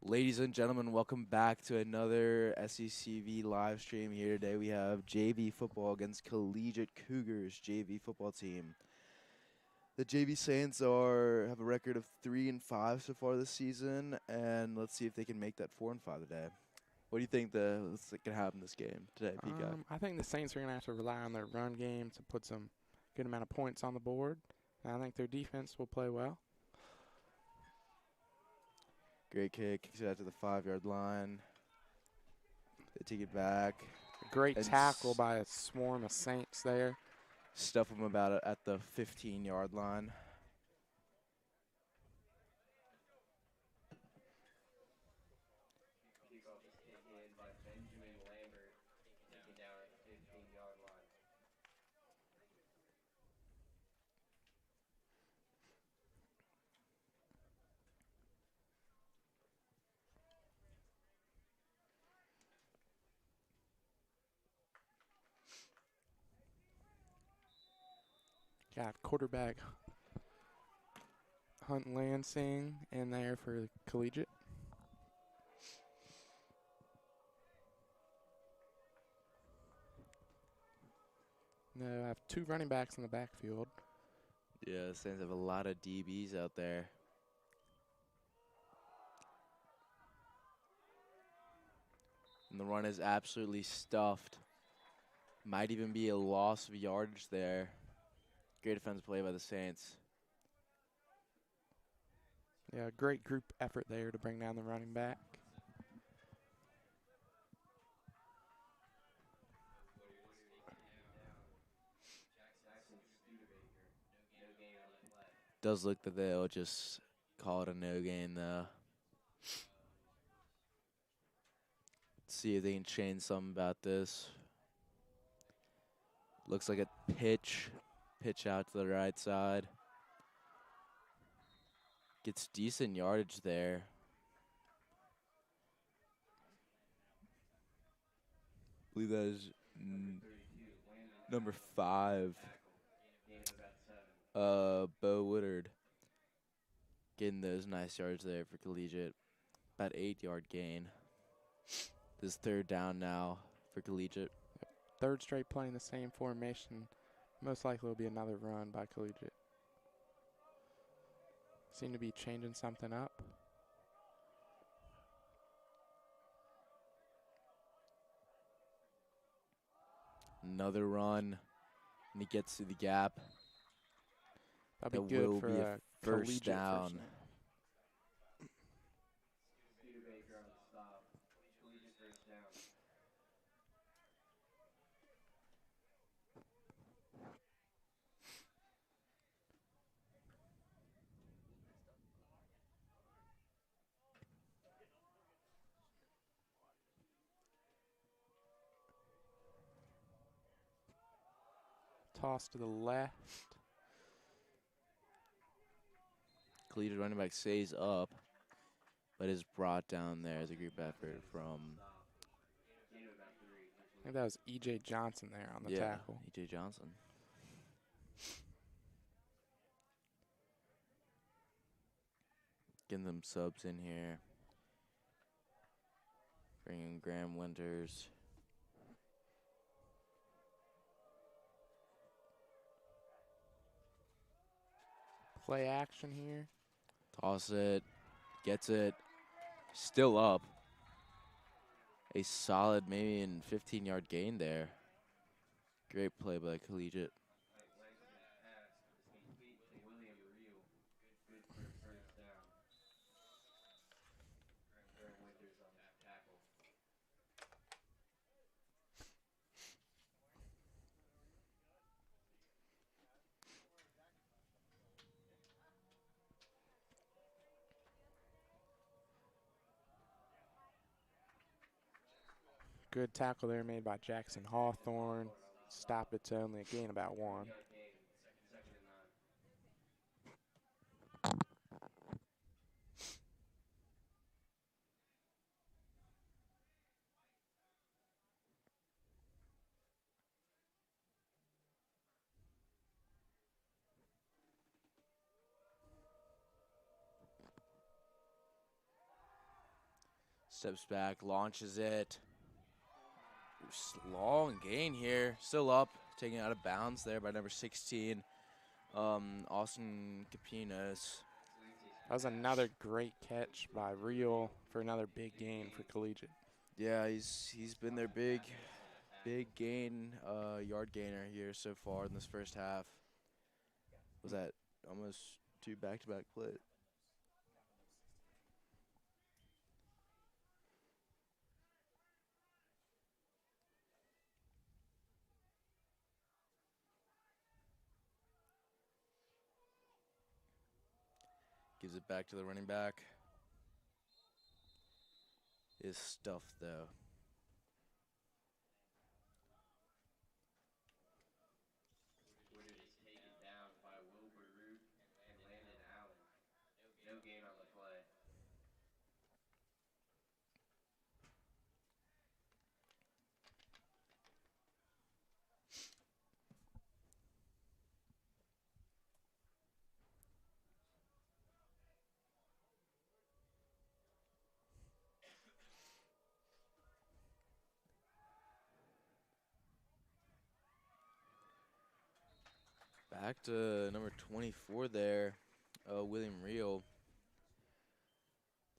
Ladies and gentlemen, welcome back to another SECV live stream here today. We have JV football against Collegiate Cougars JV football team. The JV Saints have a record of 3-5 so far this season, and let's see if they can make that 4-5 today. What do you think can happen this game today, Peacock? I think the Saints are going to have to rely on their run game to put some good amount of points on the board. And I think their defense will play well. Great kick, kicks it out to the 5-yard line. They take it back. Great tackle by a swarm of Saints there. Stuff them about at the 15-yard line. Got quarterback Hunt Lansing in there for Collegiate. No, I have two running backs in the backfield. Yeah, the Saints have a lot of DBs out there. And the run is absolutely stuffed. Might even be a loss of yardage there. Great defensive play by the Saints. Yeah, great group effort there to bring down the running back. Does look that they'll just call it a no gain though. See if they can change something about this. Looks like a pitch out to the right side. Gets decent yardage there. I believe that is number 5. Bo Woodard getting those nice yards there for Collegiate. About 8-yard gain. This is 3rd down now for Collegiate. Third straight playing the same formation. Most likely will be another run by Collegiate. Seem to be changing something up. Another run, and he gets to the gap. That'll be good for a first down. Toss to the left. Collegiate running back stays up, but is brought down there as a group effort from. I think that was E.J. Johnson there on the tackle. E.J. Johnson. Getting them subs in here. Bringing Graham Winters. Play action here. Toss it. Gets it. Still up. A solid maybe in 15-yard gain there. Great play by Collegiate. Good tackle there made by Jackson Hawthorne. Stop it to only a gain about 1. Steps back, launches it. Long gain here. Still up, taken out of bounds there by number 16, Austin Capinas. That was another great catch by Real for another big gain for Collegiate. Yeah, he's been their big gain, yard gainer here so far in this first half. Was that almost 2 back-to-back plays? Gives it back to the running back. Is stuffed though. Back to number 24 there, William Real.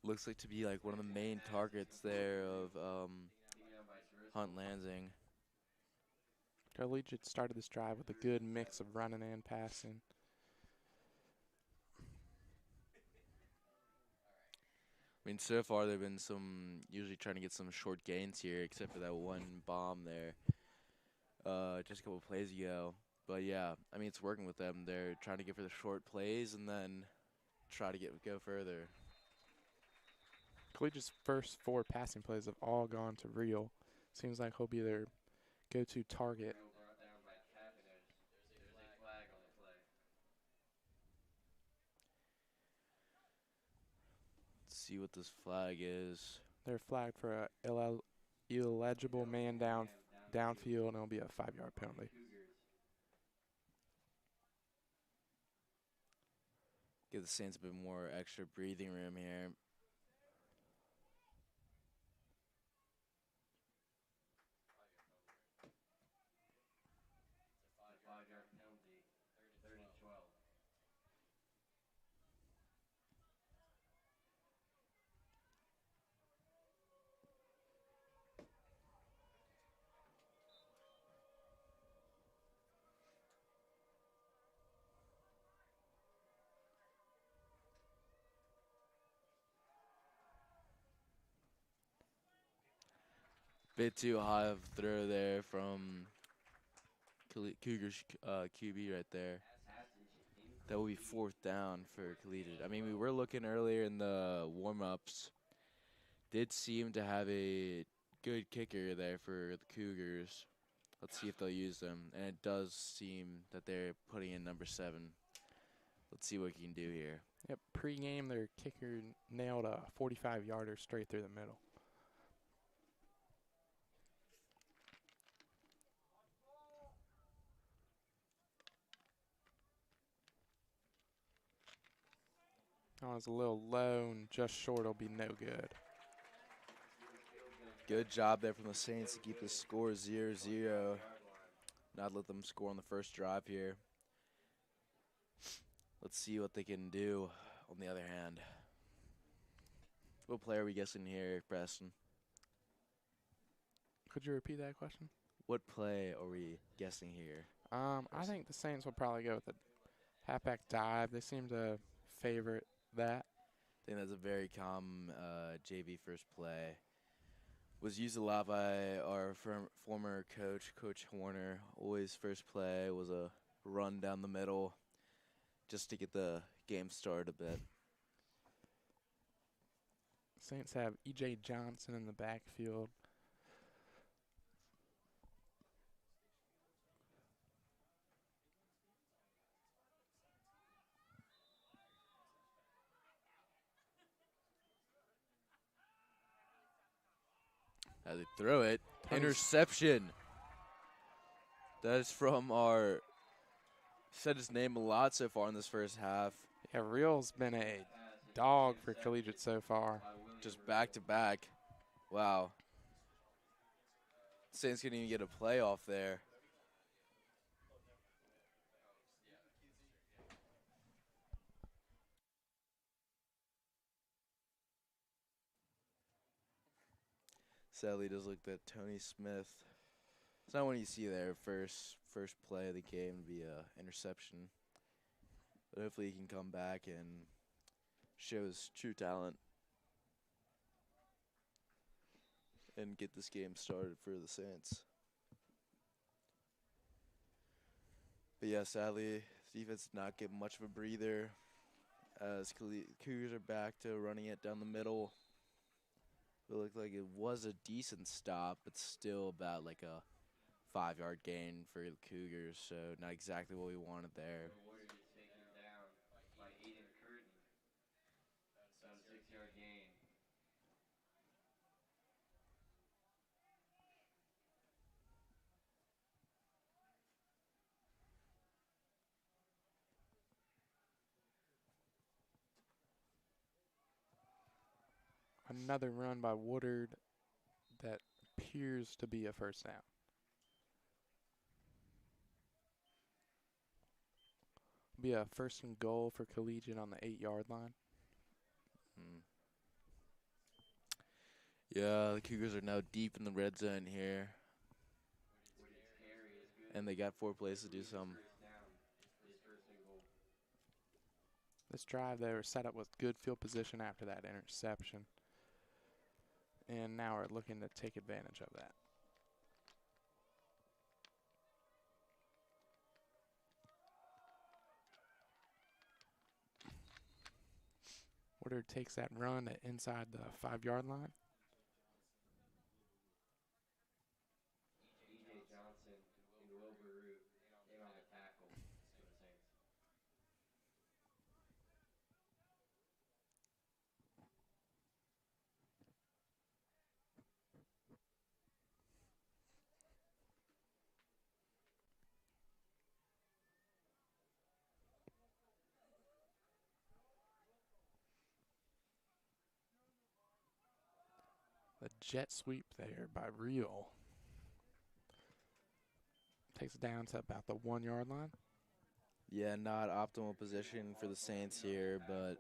Looks like to be like one of the main targets there of Hunt Lansing. Collegiate started this drive with a good mix of running and passing. I mean, so far they've been usually trying to get some short gains here, except for that one bomb there, just a couple plays ago. But yeah, I mean, it's working with them. They're trying to get for the short plays and then try to go further. Collegiate's first 4 passing plays have all gone to Real. Seems like he'll be their go-to target. Let's see what this flag is. They're flagged for a illegible man downfield, and it'll be a 5-yard penalty. Give the Saints a bit more extra breathing room here. Bit too high of a throw there from Cougars QB right there. That will be 4th down for Collegiate. I mean, we were looking earlier in the warm-ups. Did seem to have a good kicker there for the Cougars. Let's see if they'll use them. And it does seem that they're putting in number 7. Let's see what he can do here. Yep, pre-game their kicker nailed a 45-yarder straight through the middle. That was a little low and just short. Will be no good. Good job there from the Saints to keep the score 0-0. Not let them score on the first drive here. Let's see what they can do on the other hand. What player are we guessing here, Preston? Could you repeat that question? What play are we guessing here? I think the Saints will probably go with a halfback dive. They seem to favorite that. I think that's a very common JV first play. Was used a lot by our former coach, Coach Horner. Always first play was a run down the middle just to get the game started a bit. Saints have E.J. Johnson in the backfield. As they throw it, Tony's interception. That is from our, said his name a lot so far in this first half. Yeah, Real's been a dog for Collegiate so far. Just back to back. Wow. Saints couldn't even get a playoff there. Sadly, does look that Tony Smith. It's not one you see there. First play of the game to be a interception. But hopefully he can come back and show his true talent and get this game started for the Saints. But yeah, sadly, defense did not get much of a breather as Cougars are back to running it down the middle. It looked like it was a decent stop, but still about like a 5 yard gain for the Cougars, so not exactly what we wanted there. Another run by Woodard that appears to be a first down. Be a first and goal for Collegiate on the 8-yard line. Hmm. Yeah, the Cougars are now deep in the red zone here. And they got 4 plays to do some. This drive, they were set up with good field position after that interception. And now we're looking to take advantage of that. Woodard takes that run inside the 5-yard line. The jet sweep there by Real. Takes it down to about the 1-yard line. Yeah, not optimal position for the Saints here, but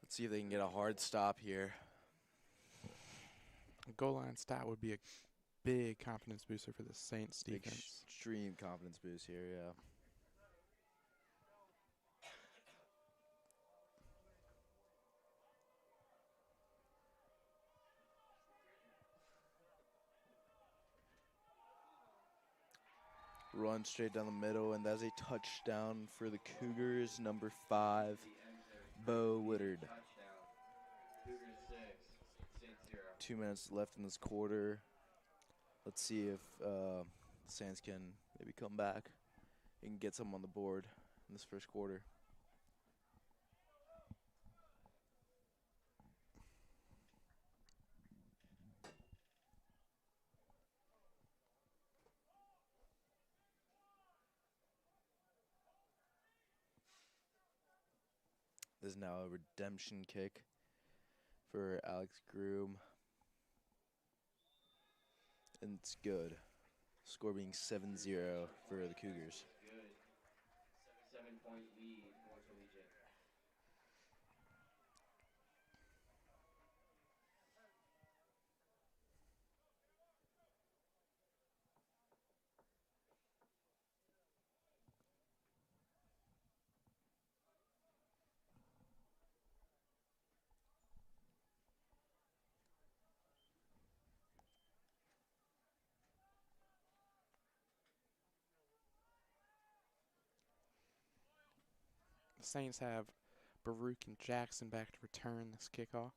let's see if they can get a hard stop here. A goal line stop would be a big confidence booster for the Saints defense. Extreme confidence boost here, yeah. Run straight down the middle, and that's a touchdown for the Cougars. Number 5, Bo Woodard. 2 minutes left in this quarter. Let's see if Saints can maybe come back and get some on the board in this first quarter. This is now a redemption kick for Alex Groom. And it's good. Score being 7-0 for the Cougars. The Saints have Baruch and Jackson back to return this kickoff.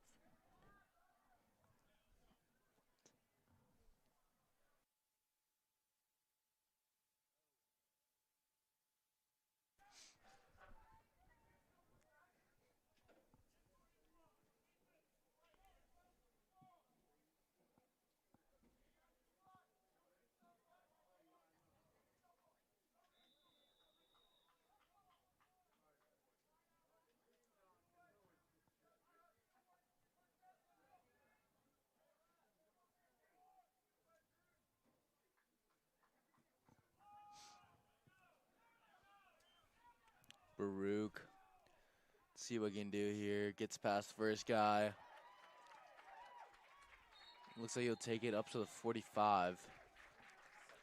Baruch. See what he can do here. Gets past the first guy. Looks like he'll take it up to the 45.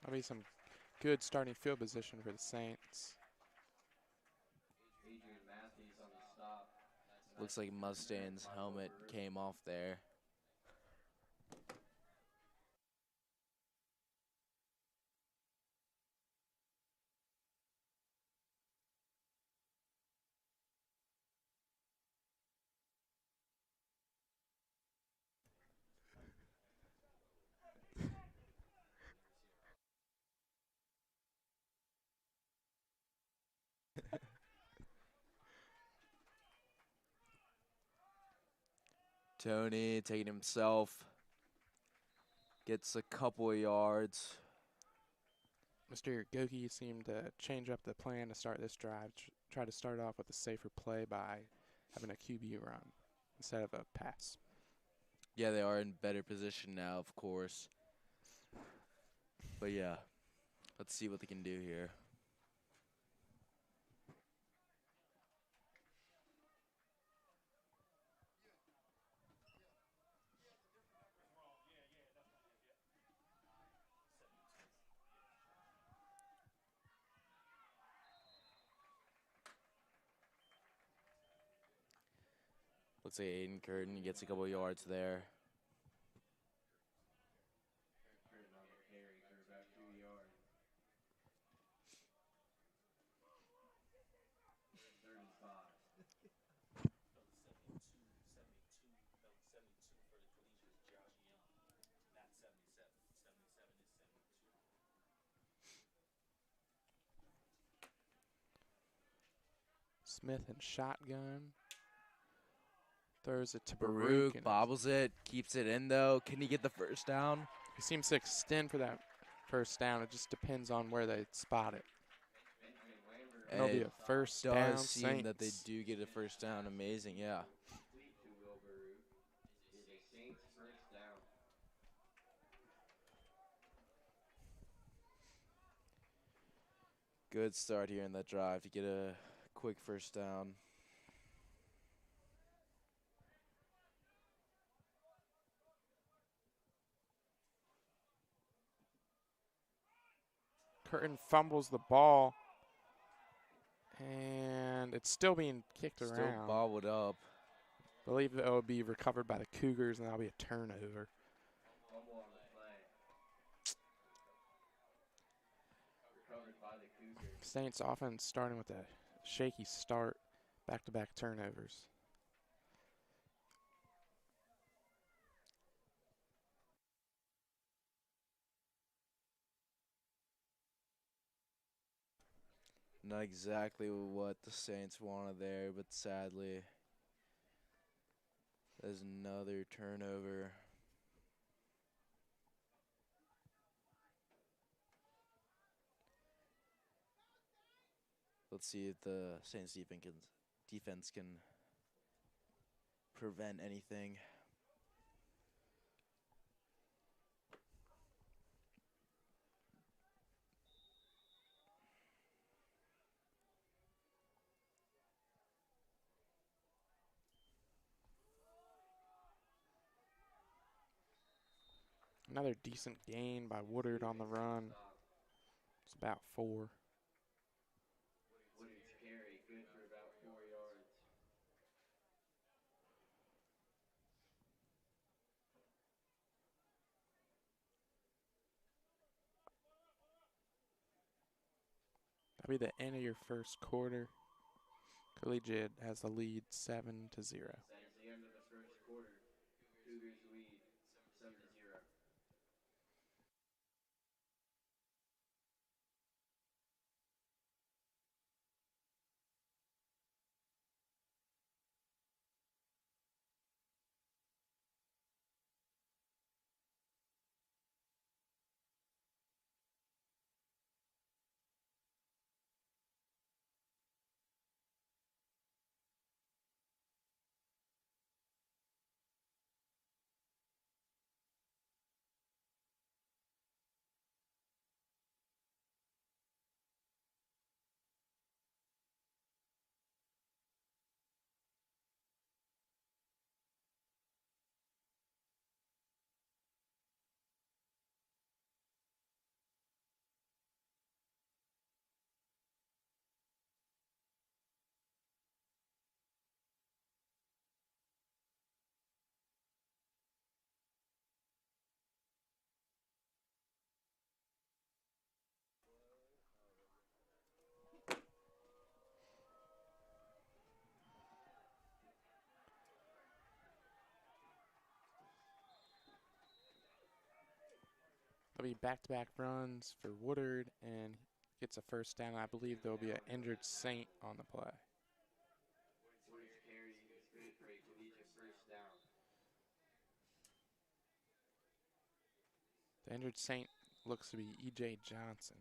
That'll be some good starting field position for the Saints. Looks like Mustang's helmet came off there. Tony taking himself. Gets a couple of yards. Mr. Goki seemed to change up the plan to start this drive. Try to start off with a safer play by having a QB run instead of a pass. Yeah, they are in better position now, of course. But yeah, let's see what they can do here. Looks like Aiden Curtin gets a couple of yards there. Smith and shotgun. Throws it to Baruch Baruch. bobbles it, keeps it in though. Can he get the first down? He seems to extend for that first down. It just depends on where they spot it. And it'll be a first down. Does seem that they Saints. do get a first down. Amazing, yeah. Good start here in that drive to get a quick first down. Curtin fumbles the ball. And it's still being kicked around. Still bobbled up. I believe it will be recovered by the Cougars, and that'll be a turnover. Saints offense starting with a shaky start, back-to-back turnovers. Not exactly what the Saints wanted there, but sadly, there's another turnover. Let's see if the Saints defense can prevent anything. Another decent gain by Woodard on the run. It's about 4. That'll be the end of your first quarter. Collegiate has the lead 7-0. That'll be back-to-back runs for Woodard, and gets a first down. I believe there'll be an injured Saint on the play. The injured Saint looks to be E.J. Johnson.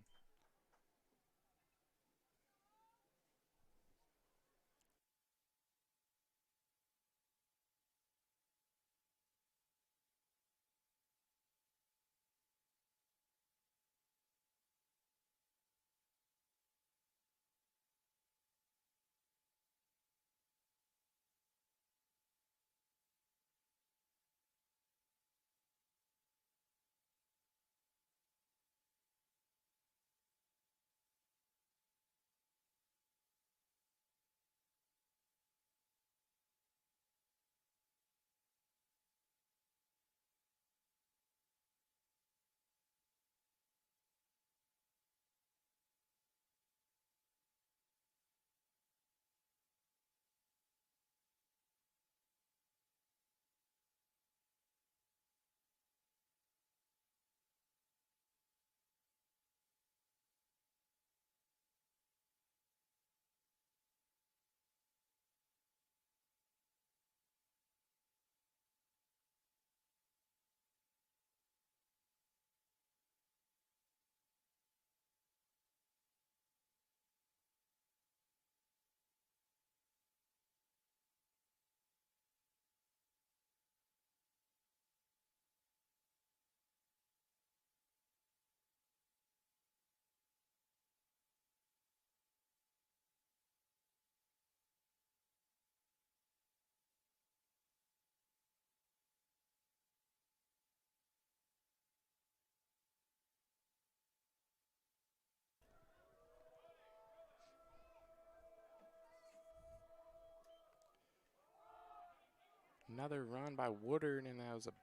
Another run by Woodard, and that was a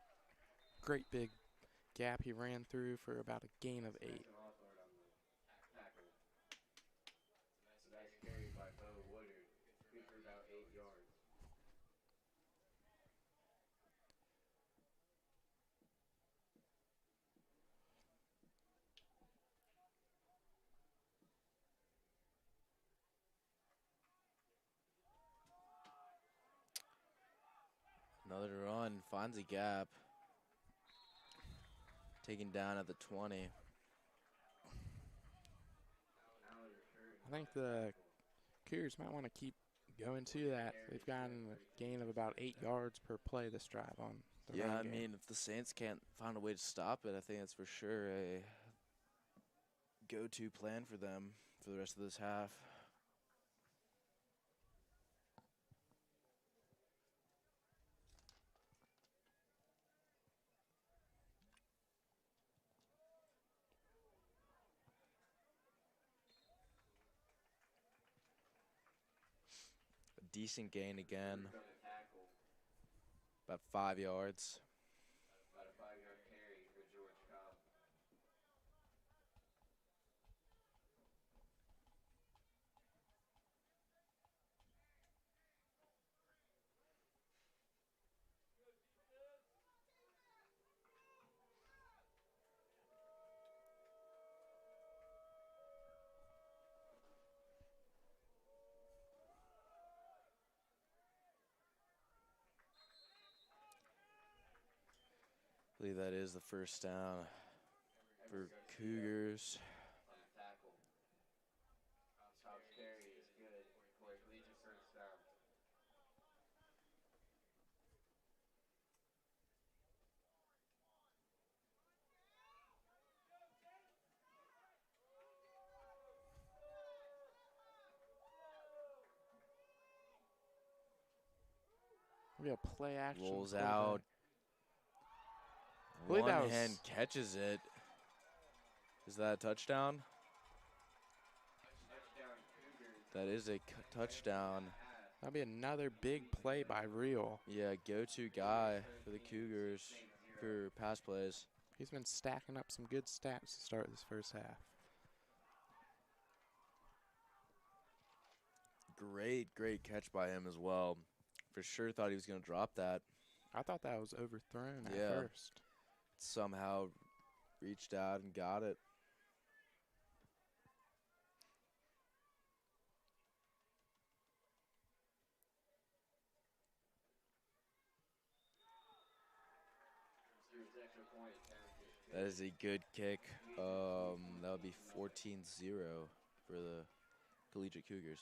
great big gap he ran through for about a gain of 8. Another run, finds a gap. Taken down at the 20. I think the Cougars might want to keep going to that. They've gotten a gain of about 8 yards per play this drive on the Yeah, run I game. mean, if the Saints can't find a way to stop it, I think that's for sure a go-to plan for them for the rest of this half. A decent gain again. About 5 yards. I believe that is the first down for Cougars. We have play action. Rolls quarterback. out. I believe One that was hand catches it. Is that a touchdown? That is a touchdown. That'll be another big play by Real. Yeah, go-to guy for the Cougars for pass plays. He's been stacking up some good stats to start this first half. Great catch by him as well. For sure thought he was going to drop that. I thought that was overthrown Yeah. at first. Somehow reached out and got it. That is a good kick. That would be 14-0 for the Collegiate Cougars.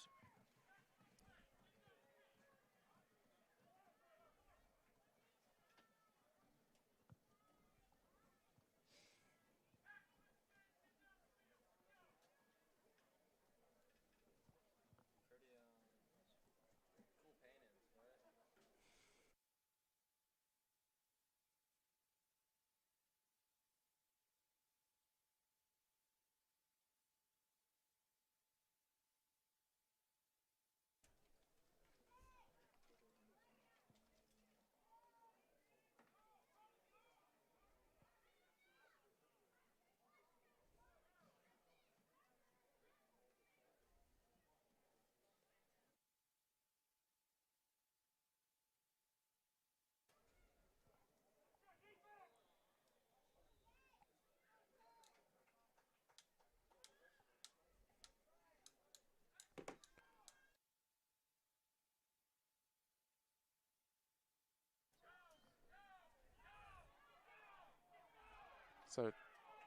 So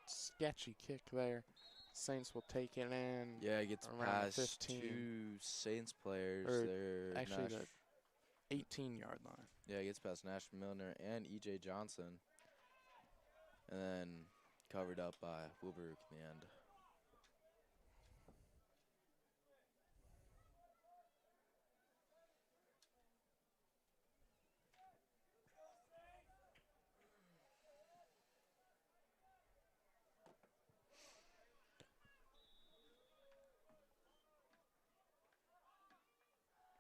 sketchy kick there. Saints will take it in. Yeah, it gets around the past 15. two Saints players. Or They're actually the 18-yard line. Yeah, it gets past Nash Milner and E.J. Johnson. And then covered up by Wilbrook in the end.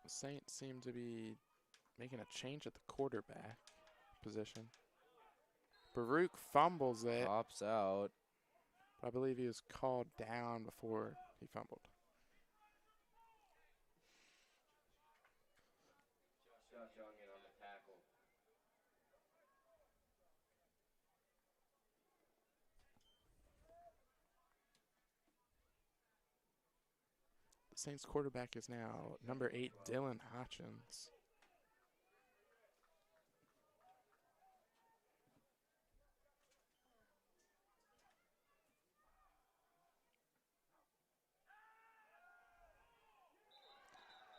The Saints seem to be making a change at the quarterback position. Baruch fumbles it. Pops out. I believe he was called down before he fumbled. The Saints quarterback is now number 8, Dylan Hotchins.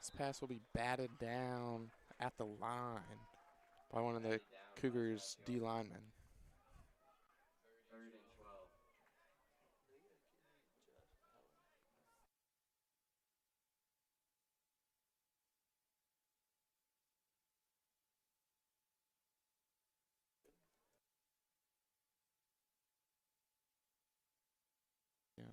This pass will be batted down at the line by one of the Cougars' D linemen. Yeah.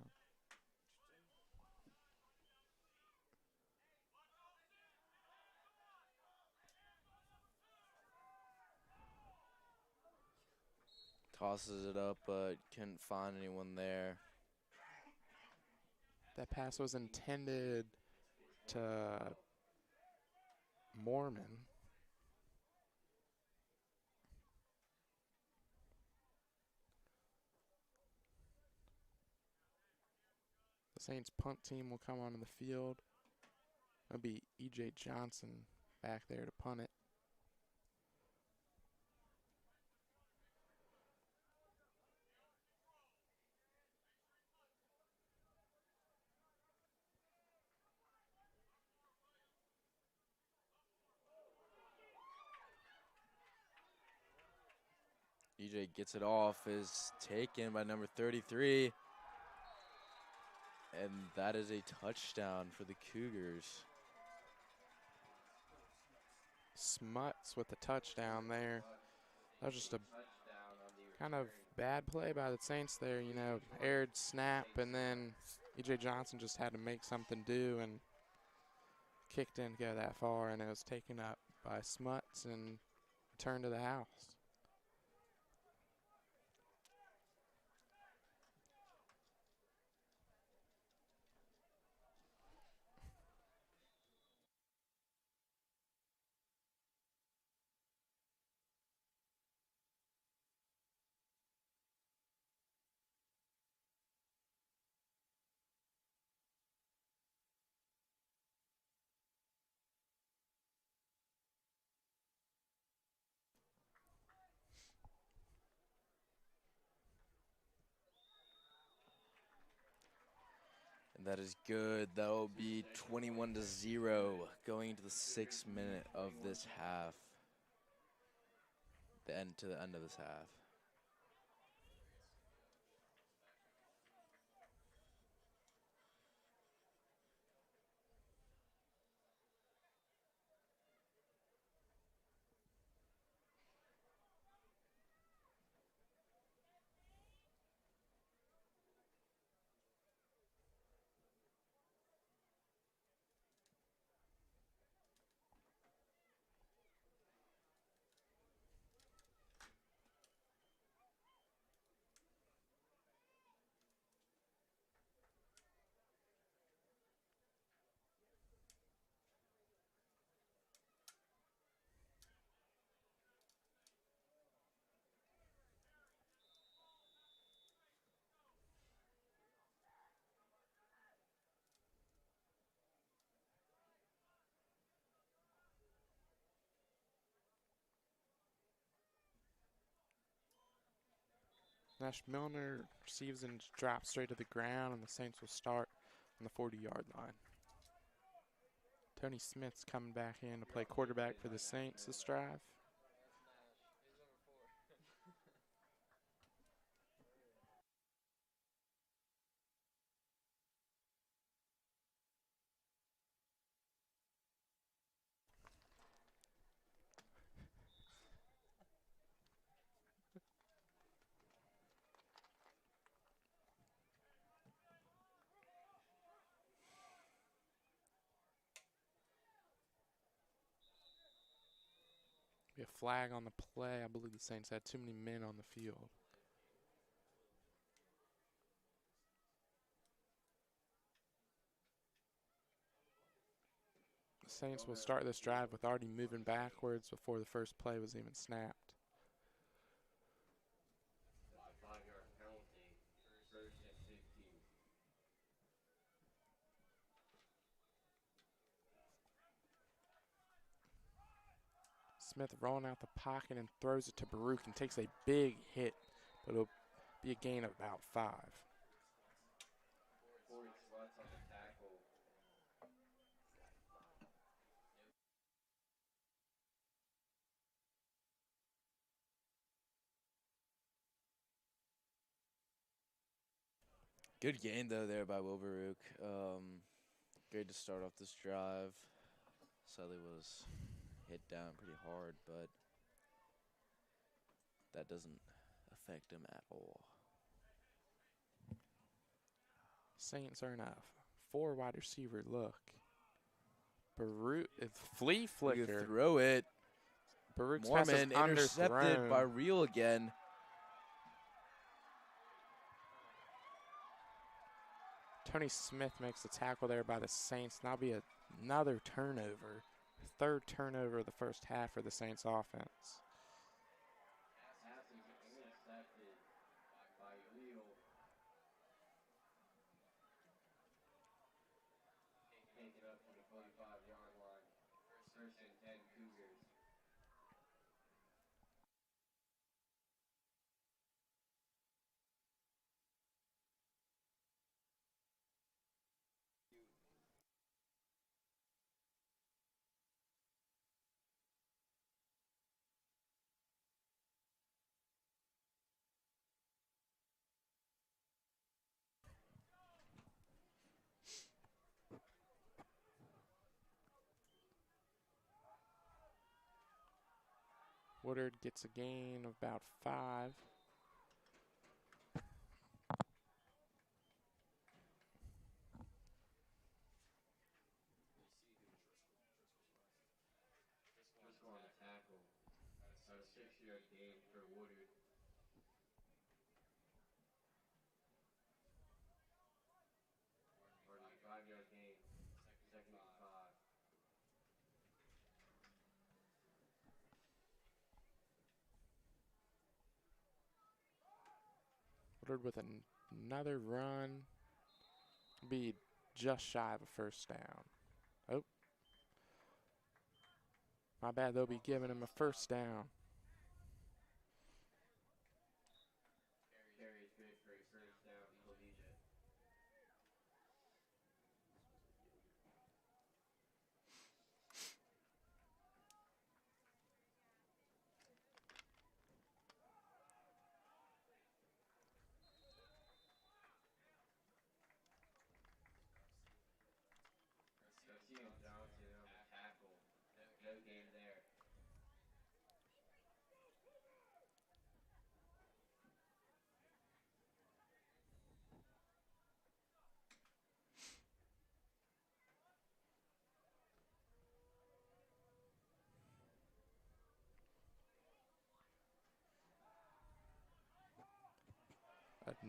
Tosses it up, but couldn't find anyone there. That pass was intended to Mormon. The Saints punt team will come onto the field. It'll be E.J. Johnson back there to punt it. EJ gets it off, is taken by number 33. And that is a touchdown for the Cougars. Smuts with the touchdown there. That was just a kind of bad play by the Saints there. You know, aired snap, and then E.J. Johnson just had to make something do, and kick didn't go that far, and it was taken up by Smuts and returned to the house. That is good. That will be 21-0 going into the 6th minute of this half. The end of this half. Nash Milner receives and drops straight to the ground, and the Saints will start on the 40-yard line. Tony Smith's coming back in to play quarterback for the Saints this drive. Be a flag on the play. I believe the Saints had too many men on the field. The Saints will start this drive with already moving backwards before the first play was even snapped. Smith rolling out the pocket and throws it to Baruch and takes a big hit, but it'll be a gain of about 5. Good game, though, there by Will Baruch. Great to start off this drive. Sully was hit down pretty hard, but that doesn't affect him at all. Saints are in a 4 wide receiver look. Baruch, it's flea flicker. You throw it. Baruch's pass is Mormon intercepted by underthrown. Real again. Tony Smith makes the tackle there by the Saints. That'll be another turnover. 3rd turnover of the first half for the Saints offense. Woodard gets a gain of about 5. Woodard with another run. Be just shy of a first down. Oh. My bad, they'll be giving him a first down.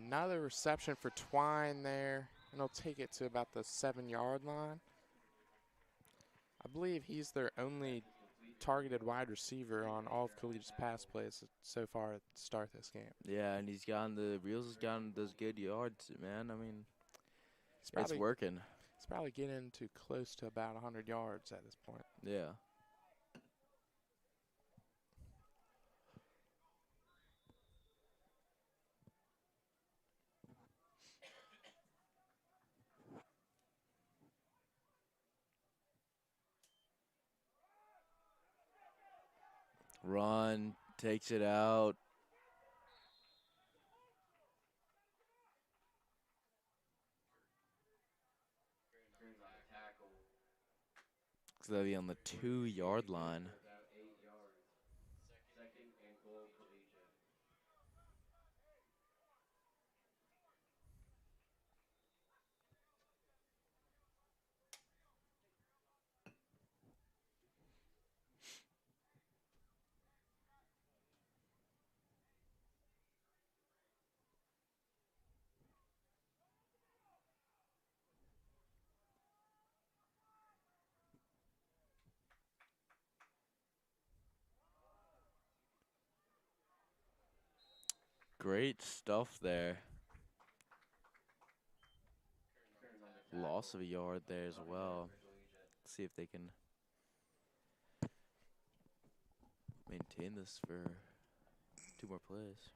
Another reception for Twine there, and he'll take it to about the 7-yard line. I believe he's their only targeted wide receiver on all of Collegiate's pass plays so far at the start of this game. Yeah, and Reels has gotten those good yards, man. I mean, He's it's probably working. he's probably getting to close to about 100 yards at this point. Yeah. Run, takes it out. So that'll be on the 2-yard line. Great stuff there. Loss of a yard there as well. Let's see if they can maintain this for 2 more plays.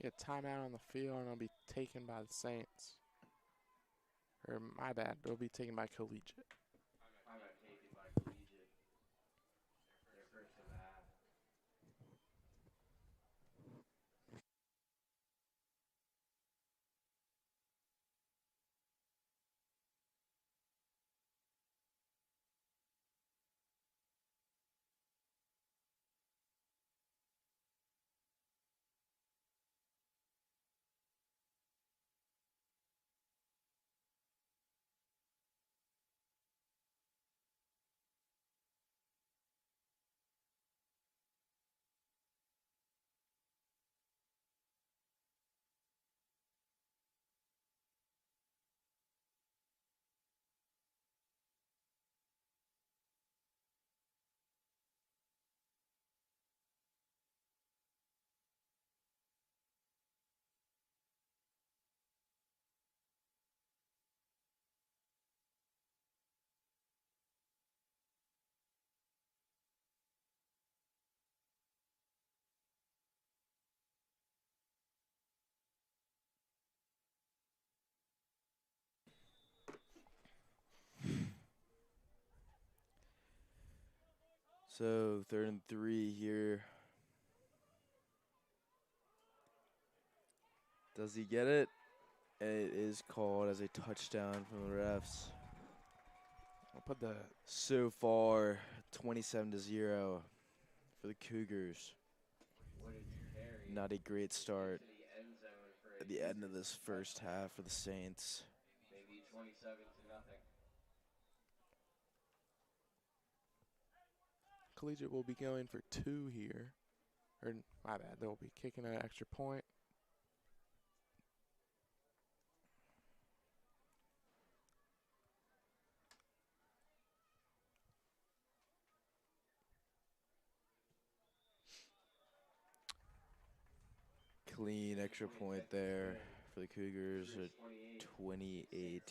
Be a timeout on the field, and it'll be taken by the Saints. Or my bad, it'll be taken by Collegiate. So 3rd and 3 here. Does he get it? It is called as a touchdown from the refs. I'll put the So far, 27-0 for the Cougars. Not a great start at the end of this first half for the Saints. Collegiate will be going for 2 here. Or my bad, they'll be kicking an extra point. Clean extra point there for the Cougars at 28-0.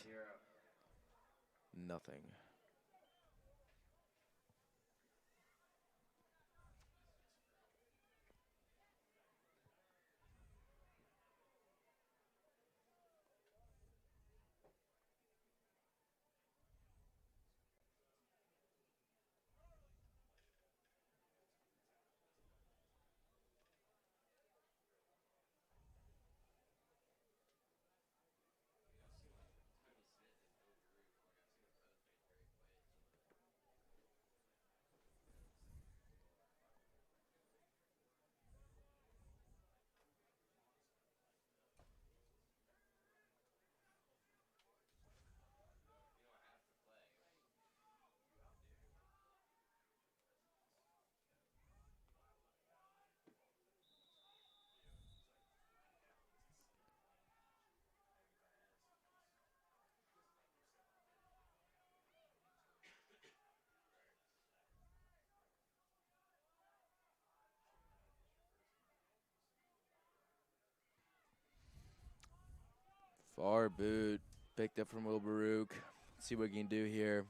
Our boot picked up from Will Baruch. Let's see what we can do here.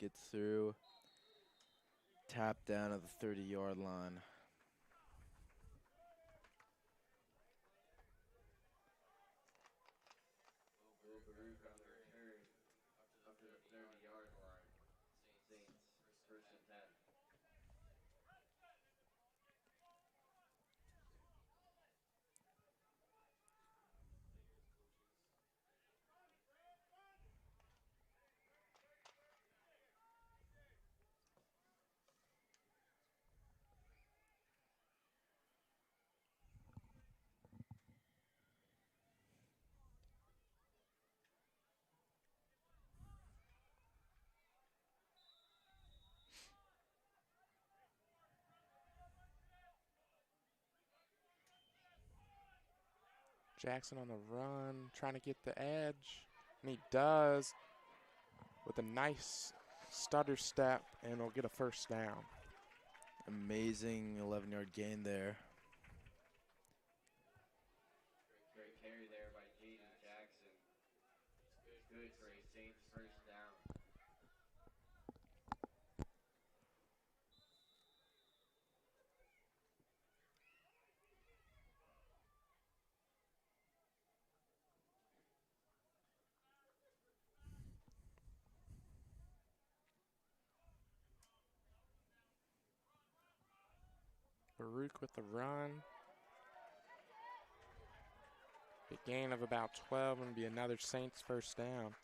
Gets through. Tap down at the 30-yard line. Jackson on the run, trying to get the edge. And he does with a nice stutter step, and will get a first down. Amazing 11-yard gain there. Baruch with the run. A gain of about 12 and be another Saints first down.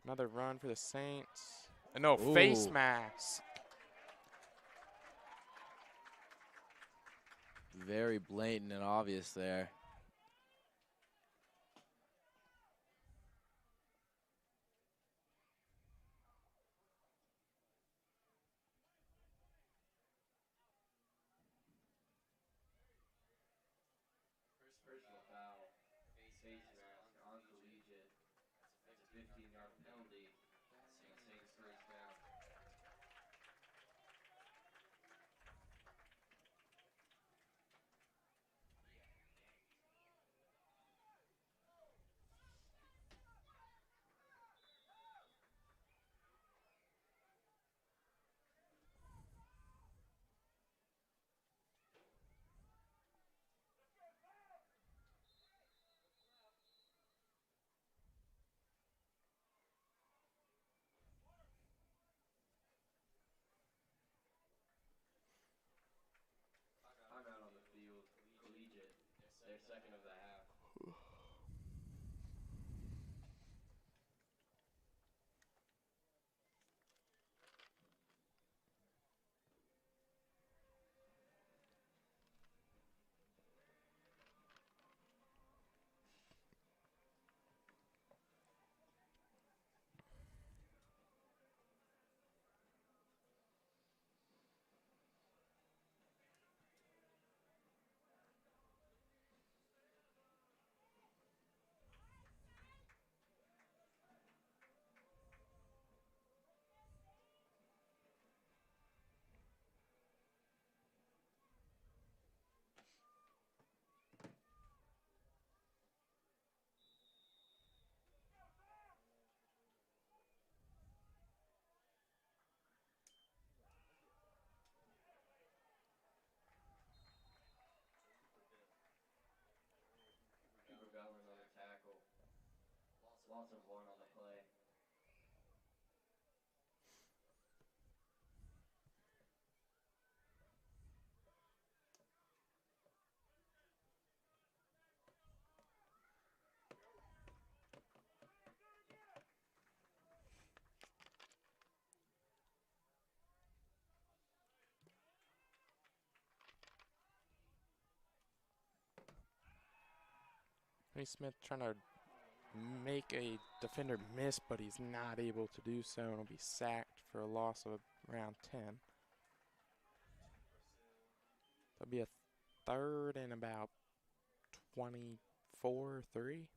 Another run for the Saints. And no, face Ooh. mask. Very blatant and obvious there. Smith trying to make a defender miss, but he's not able to do so, and will be sacked for a loss of around 10. That'll be a third and about 24, 3.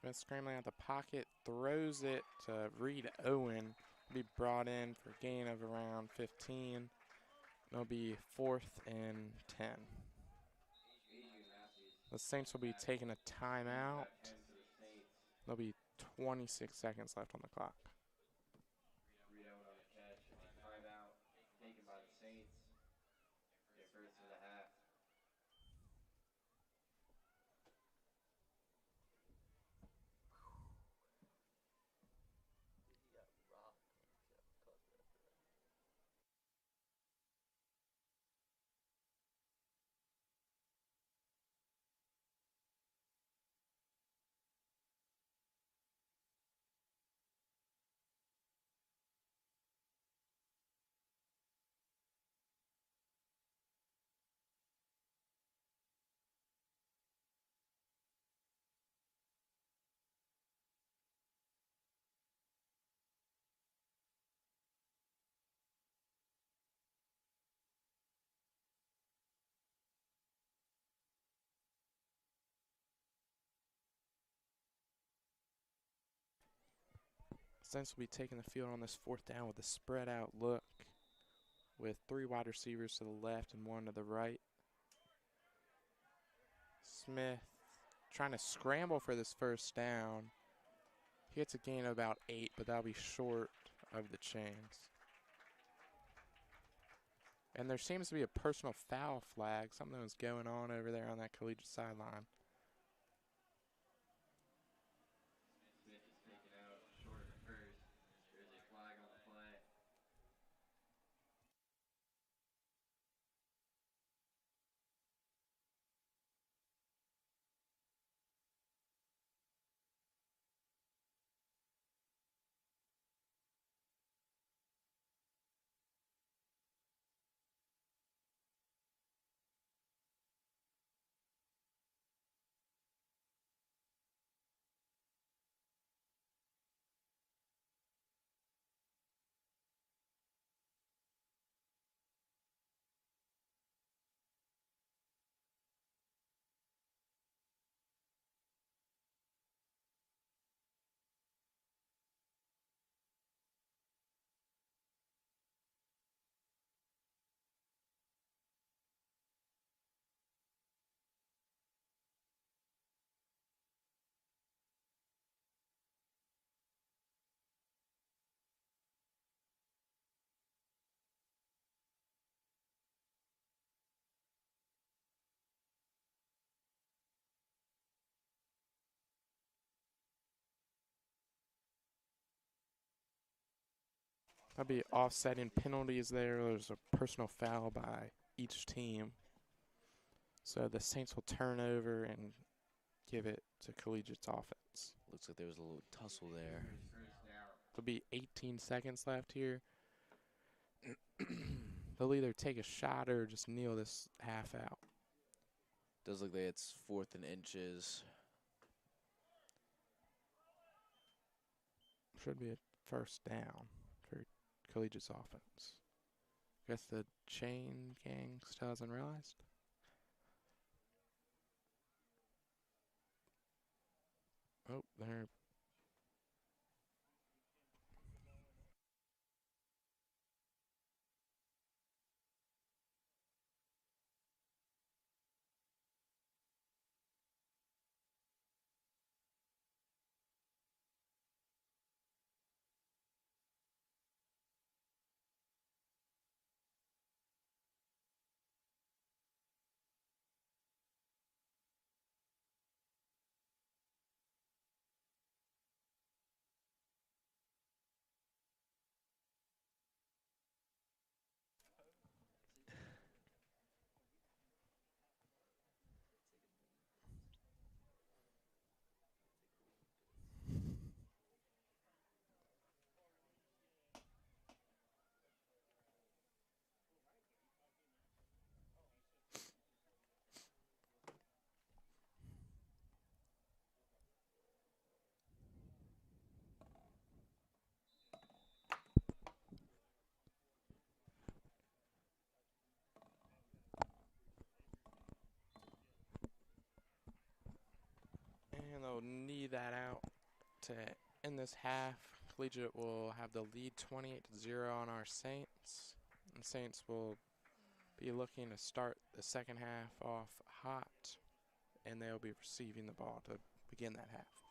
Smith scrambling out the pocket, throws it to Reed Owen. Be brought in for a gain of around 15. It'll be 4th and 10. The Saints will be taking a timeout. There'll be 26 seconds left on the clock. Saints will be taking the field on this 4th down with a spread out look with 3 wide receivers to the left and 1 to the right. Smith trying to scramble for this 1st down. He gets a gain of about 8, but that'll be short of the chains. And there seems to be a personal foul flag. Something was going on over there on that Collegiate sideline. That'll be offsetting penalties there. There's a personal foul by each team. So the Saints will turn over and give it to Collegiate's offense. Looks like there was a little tussle there. There'll be 18 seconds left here. They'll either take a shot or just kneel this half out. Does look like it's 4th and inches. Should be a 1st down for Collegiate's offense. Guess the chain gang still hasn't realized. Oh, they're will knee that out to end this half. Collegiate will have the lead 28-0 on our Saints. And Saints will be looking to start the second half off hot, and they'll be receiving the ball to begin that half.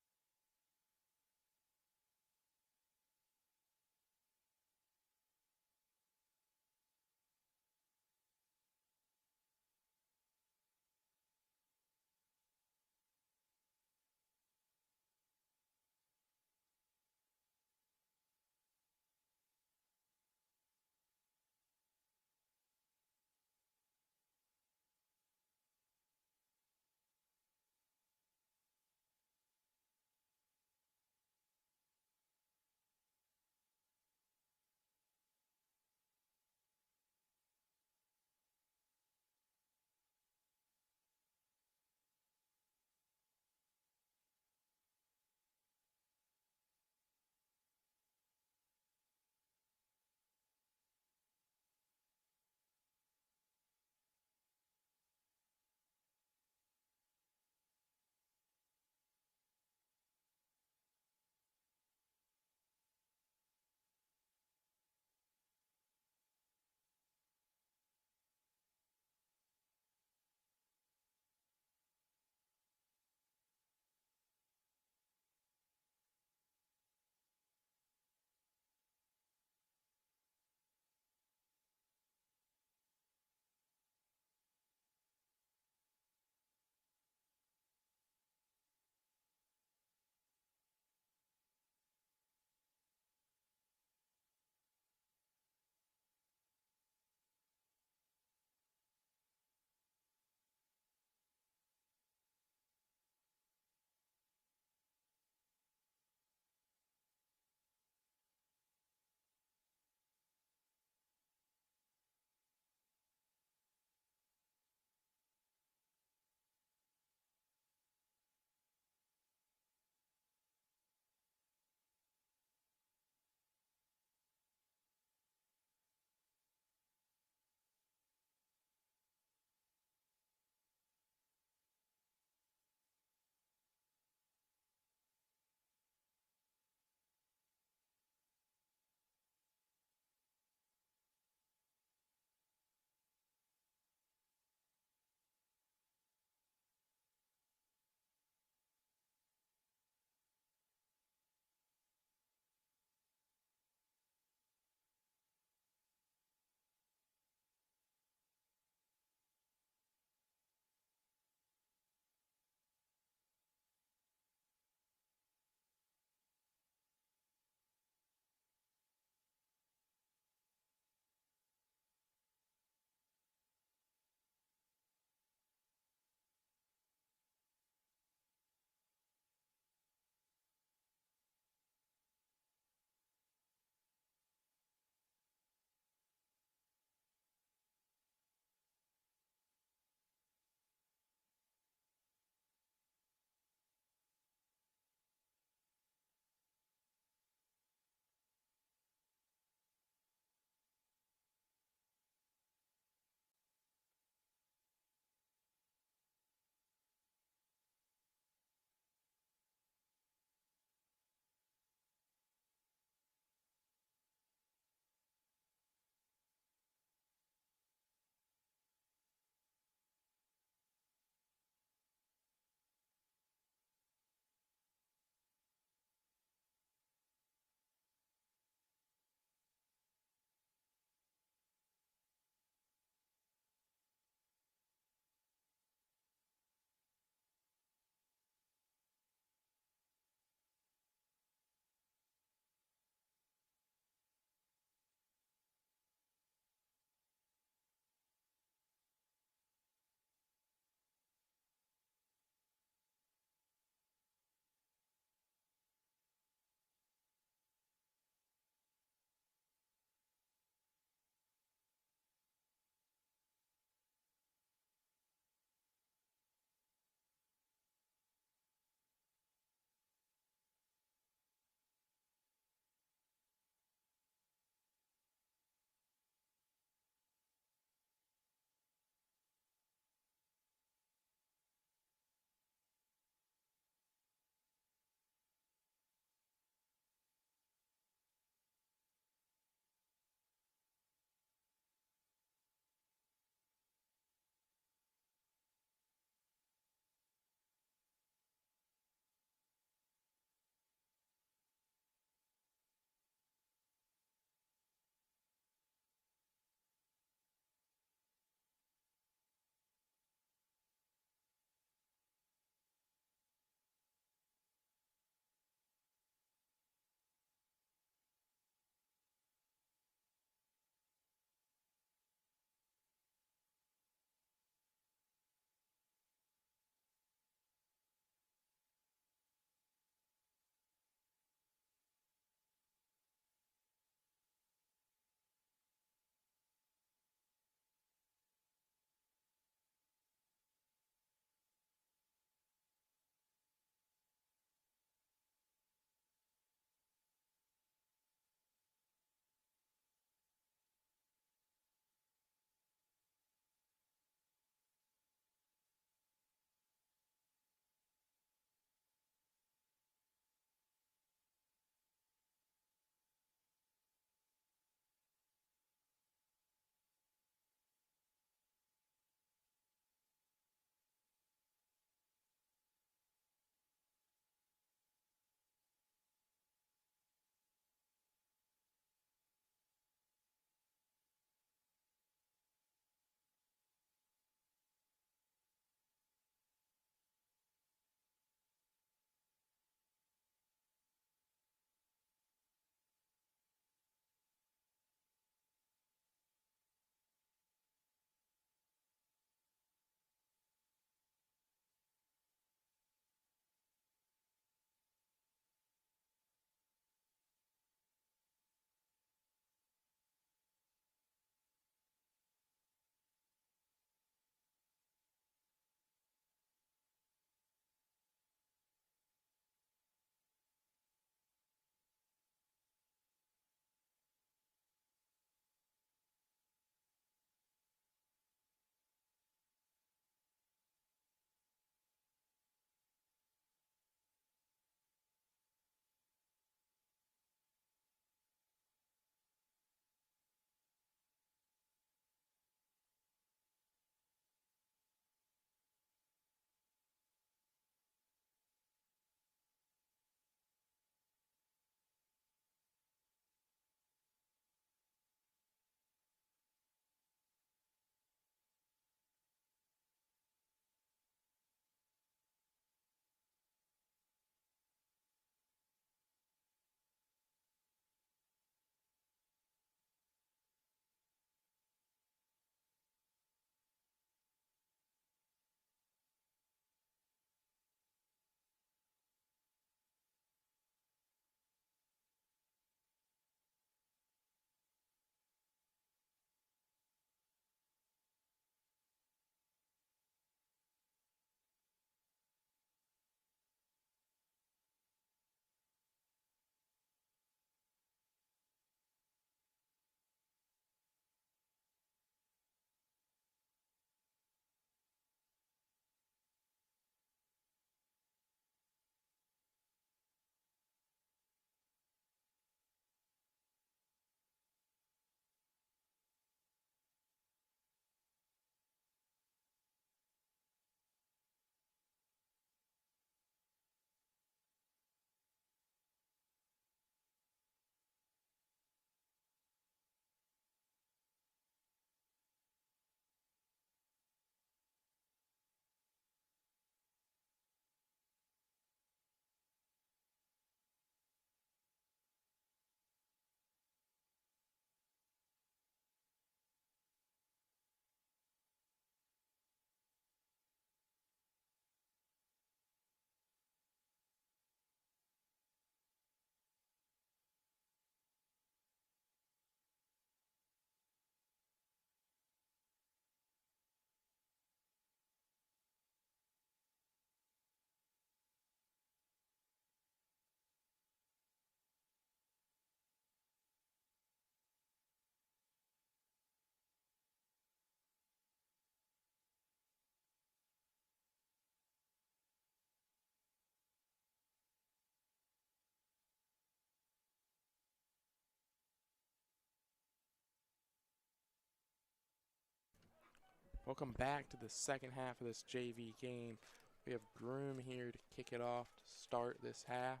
Welcome back to the second half of this JV game. We have Groom here to kick it off to start this half.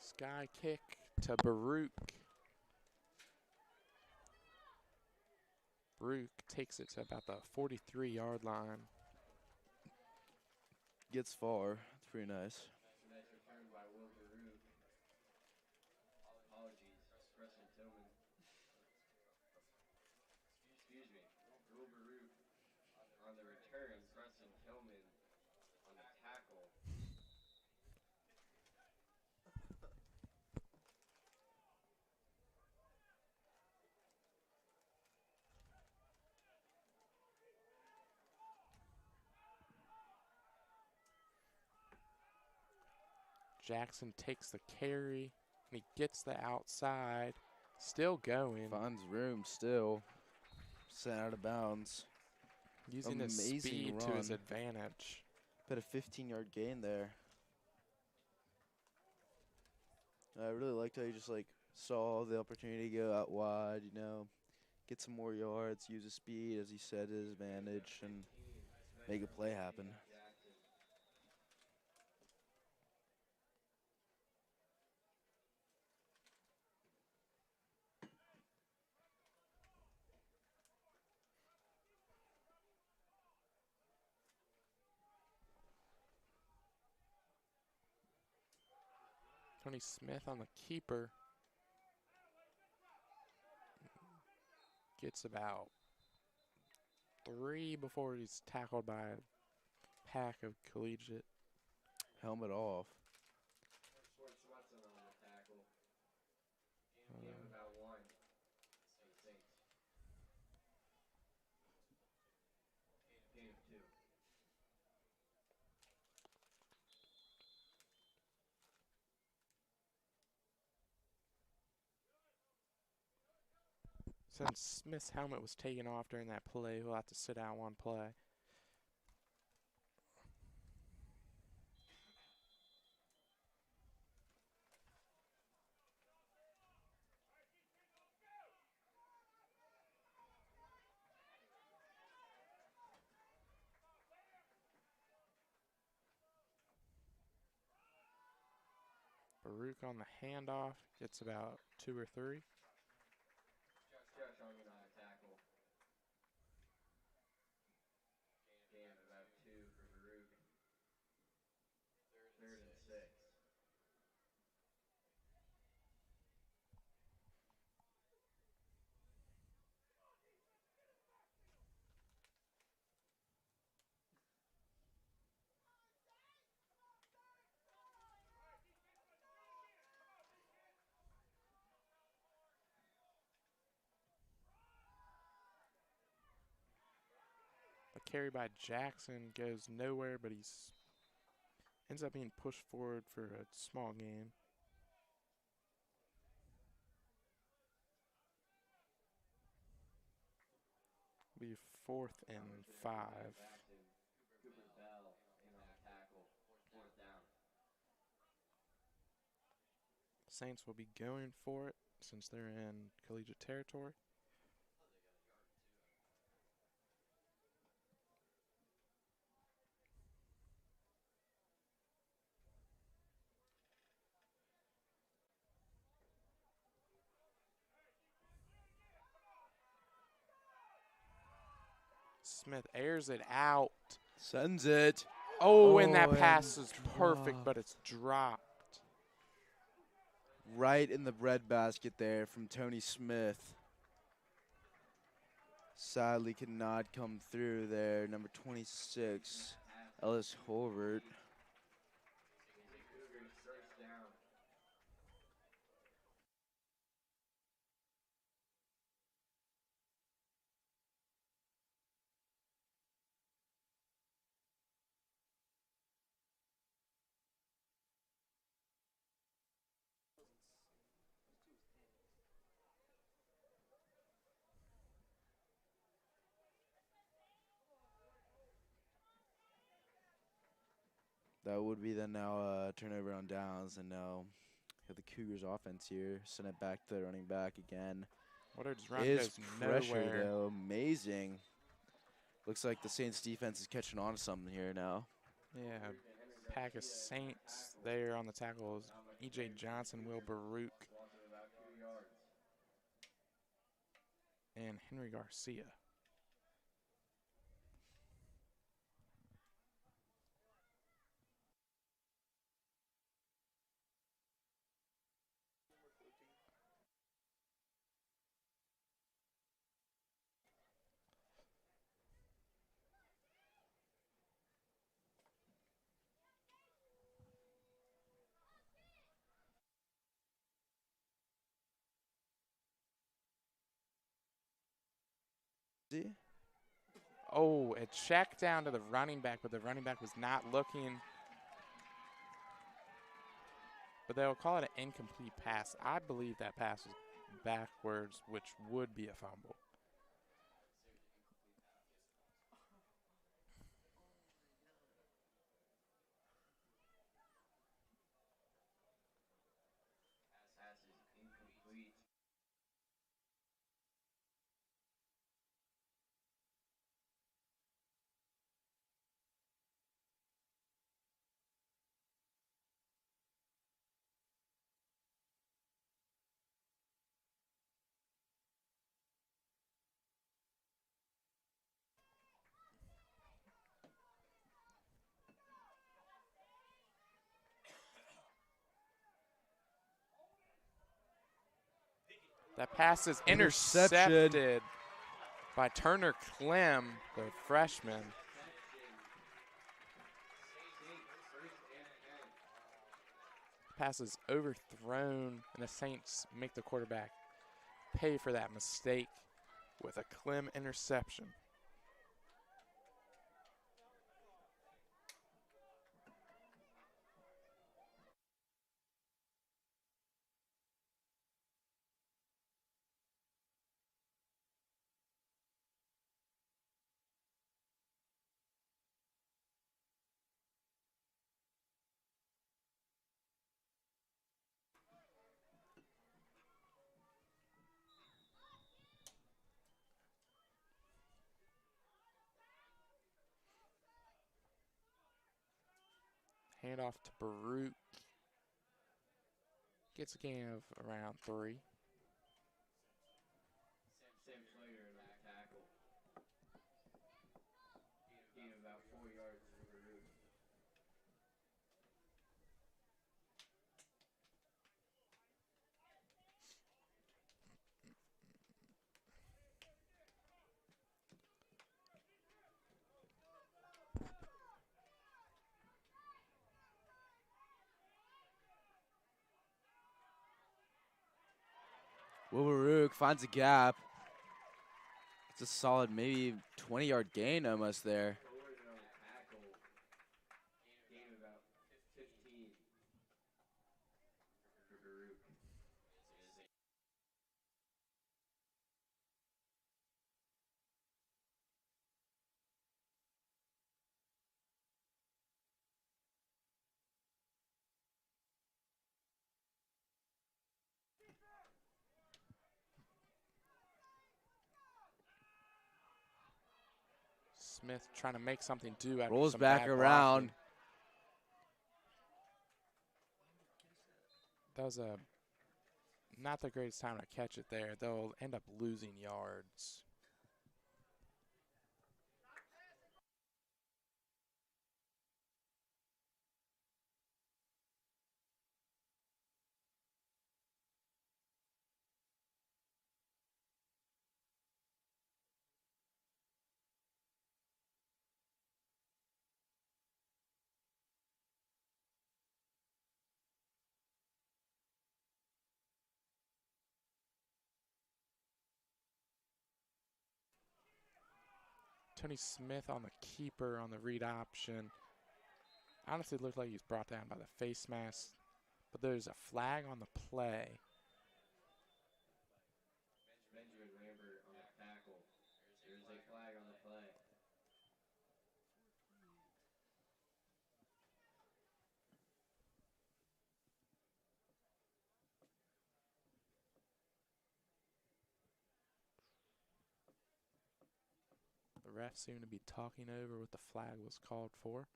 Sky kick to Baruch. Baruch takes it to about the 43-yard line. Gets far. It's pretty nice. Nice return by Will Baruch. Apologies, Preston Tillman. Excuse me. Will Baruch on the return, Preston Tillman on the tackle. Jackson takes the carry, and he gets the outside. Still going. Finds room still. Sent out of bounds. Using his Amazing speed to his run. advantage. Put a 15-yard gain there. I really liked how he just saw the opportunity to go out wide, get some more yards, use his speed, as he said, his advantage, and make a play happen. Tony Smith on the keeper. Gets about 3 before he's tackled by a pack of Collegiate. Helmet off. Schwartz on the tackle. Gain of about 1 for the Saints. Gain of 2. Since Smith's helmet was taken off during that play, he'll have to sit out one play. Baruch on the handoff gets about 2 or 3. Josh on the tackle. Gain of about 2 for Baruch. 3rd and 6. A carry by Jackson goes nowhere, but he's ends up being pushed forward for a small gain. Be 4th and 5. Cooper Bell in on the tackle. 4th down. Saints will be going for it since they're in Collegiate territory. Smith airs it out. Sends it. Oh, and that Oh, pass and is perfect, but it's dropped. Right in the breadbasket there from Tony Smith. Sadly could not come through there. Number 26, Ellis Horvath. Cougars 1st down. That would be then now turnover on downs, and now have the Cougars offense here. Send it back to the running back again. Woodard's run Is goes pressure nowhere. though amazing. Looks like the Saints defense is catching on to something here now. Yeah, pack of Saints there on the tackles. E.J. Johnson, Will Baruch, and Henry Garcia. See? Oh, a check down to the running back, but the running back was not looking. But they'll call it an incomplete pass. I believe that pass was backwards, which would be a fumble. Pass is incomplete. That pass is Interception. intercepted by Turner Clem, the freshman. Pass is overthrown, and the Saints make the quarterback pay for that mistake with a Clem interception. Handoff to Baruch. Gets a gain of around 3. Same player in that tackle. Gain of about 4 yards for Baruch. Wilbur finds a gap. It's a solid, maybe 20-yard gain almost there. Coercion on the tackle. Gain of about 15 for Baruch. Smith trying to make something do after Rolls some back bad around. blocking. That was a not the greatest time to catch it there. They'll end up losing yards. Tony Smith on the keeper on the read option. Honestly, looked like he was brought down by the face mask, but there's a flag on the play. Benjamin Lambert on the tackle. There's a flag on the play. ref seemed to be talking over what the flag was called for.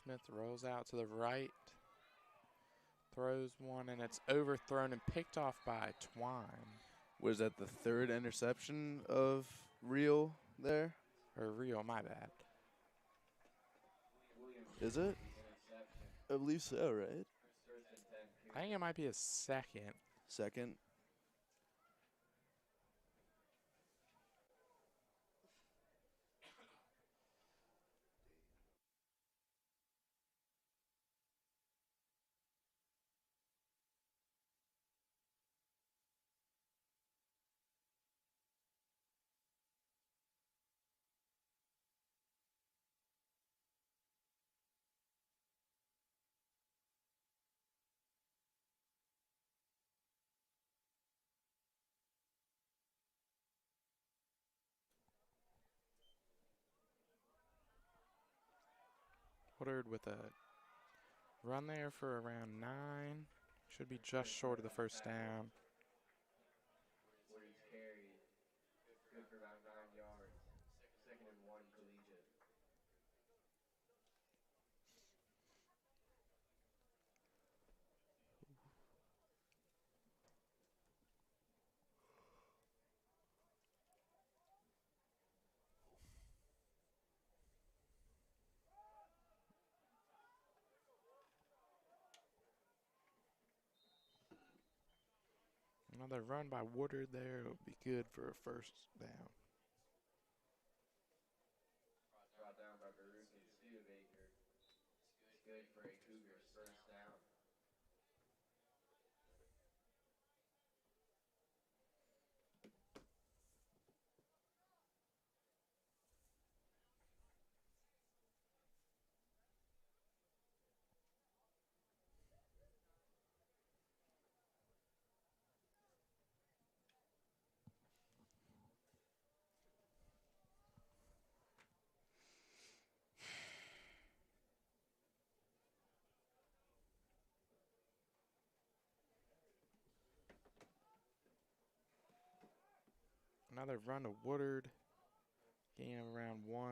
Smith rolls out to the right, throws one, and it's overthrown and picked off by Twine. Was that the third interception of Real there? Or Real, my bad. Is it? Interception. I believe so, right? First and 10. I think it might be his second. Second. Woodard with a run there for around 9. Should be just short of the first down. Woodard's carry. Good for about 9 yards. Second and 1, Collegiate. Another run by Woodard there will be good for a first down. Brought down by Baruch and Studebaker. It's good for a Cougars first down. Another run to Woodard. Gain of around 1.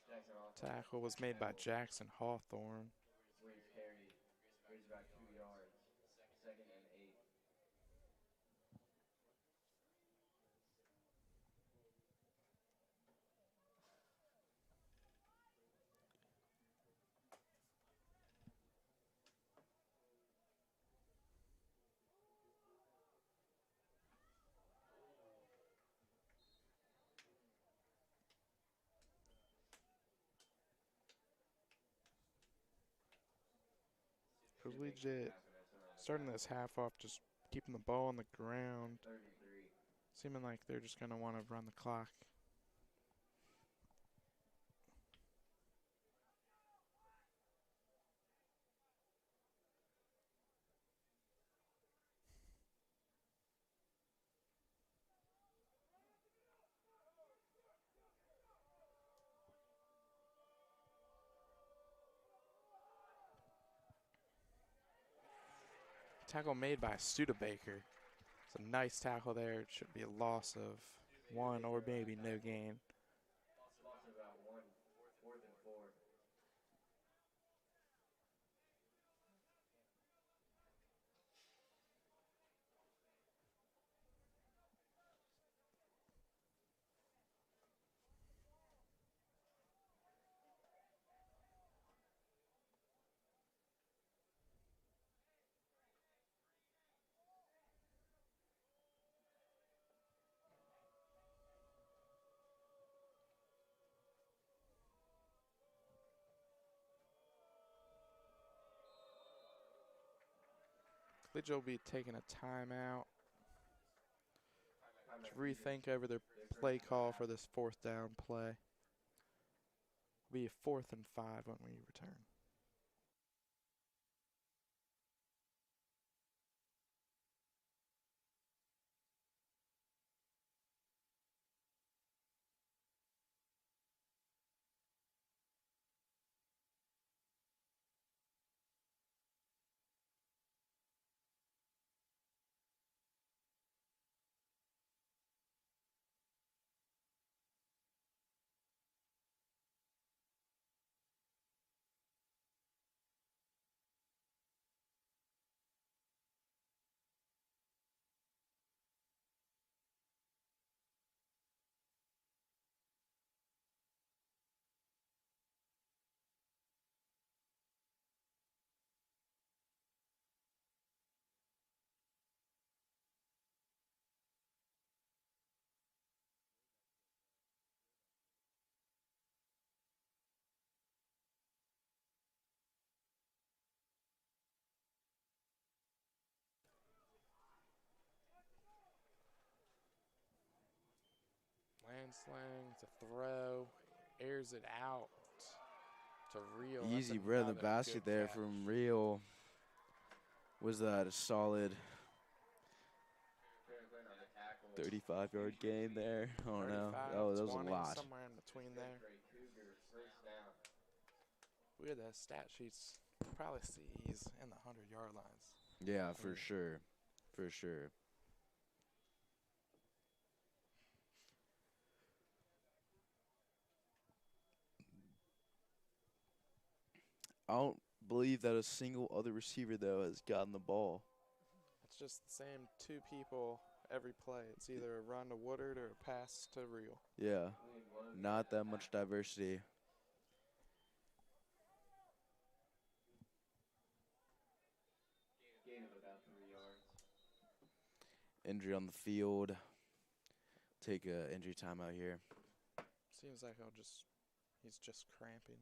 Jackson Hawthorne. Tackle was made by Jackson Hawthorne. Woodard's carry. Goes about 2 yards. Second and 8. Collegiate starting this half off just keeping the ball on the ground. Third and 3. Seeming like they're just going to want to run the clock. Tackle made by Studebaker. It's a nice tackle there. It should be a loss of 1 or maybe no gain. Loss of about 1. 4th and 4. Collegiate will be taking a timeout to rethink over their play call for this 4th down play. It'll be a 4th and 5 when we return. Land slang, it's a throw, airs it out to Real. Easy bread in the basket there from Real. Was that a solid 35-yard gain there? I don't know. 35, Oh, that was a 20, lot. somewhere in between there. We had the stat sheets. Probably see he's in the 100-yard lines. Yeah, for sure. For sure. I don't believe that a single other receiver, though, has gotten the ball. It's just the same 2 people every play. It's either a run to Woodard or a pass to Real. Yeah, not that much diversity. Gain of about 3 yards. Injury on the field. Take a injury timeout here. Seems like he's just cramping.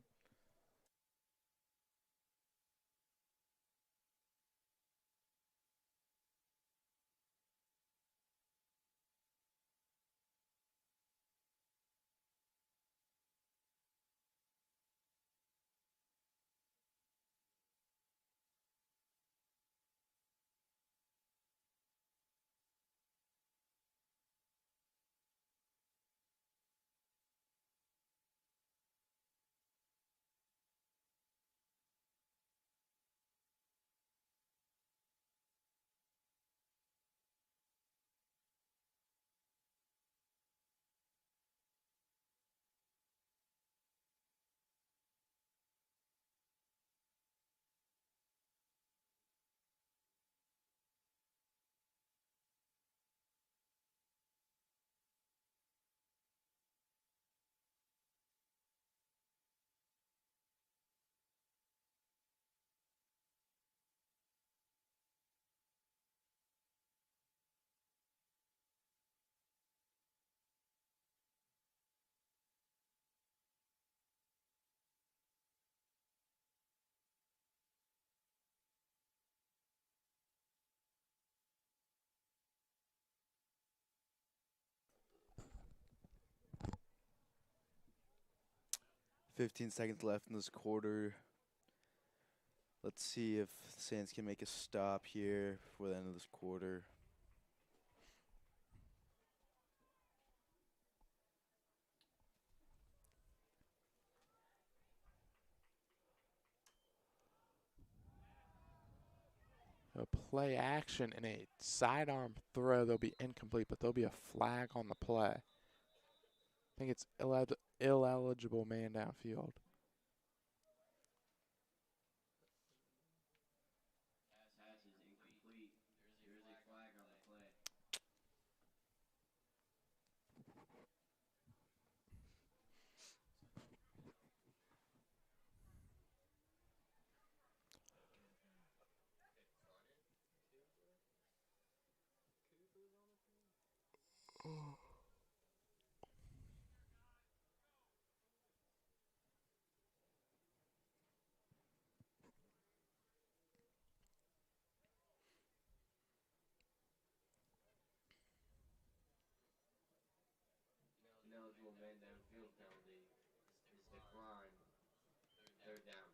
Fifteen seconds left in this quarter. Let's see if the Saints can make a stop here before the end of this quarter. a play action and a sidearm throw. They'll be incomplete, but there'll be a flag on the play. I think it's ineligible man downfield. Pass is incomplete. There is a flag on the play. Ineligible man downfield penalty is declined. Third down.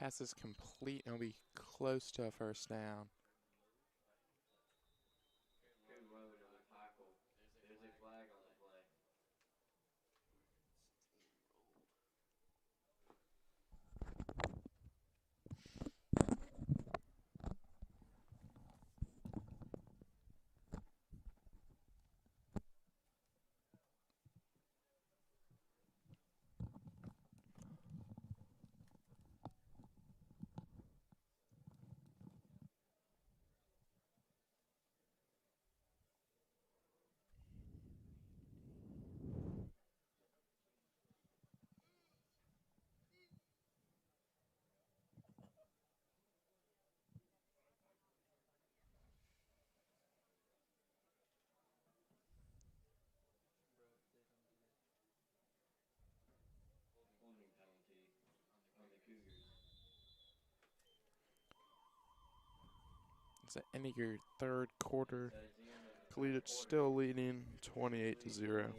Pass is complete and will be close to a first down. Good load on the tackle. There's a flag on the play. Holding penalty on the Cougars. It's ending your third quarter. So it's the end of the third Collegiate quarter. still leading 28 to 0. 28-0.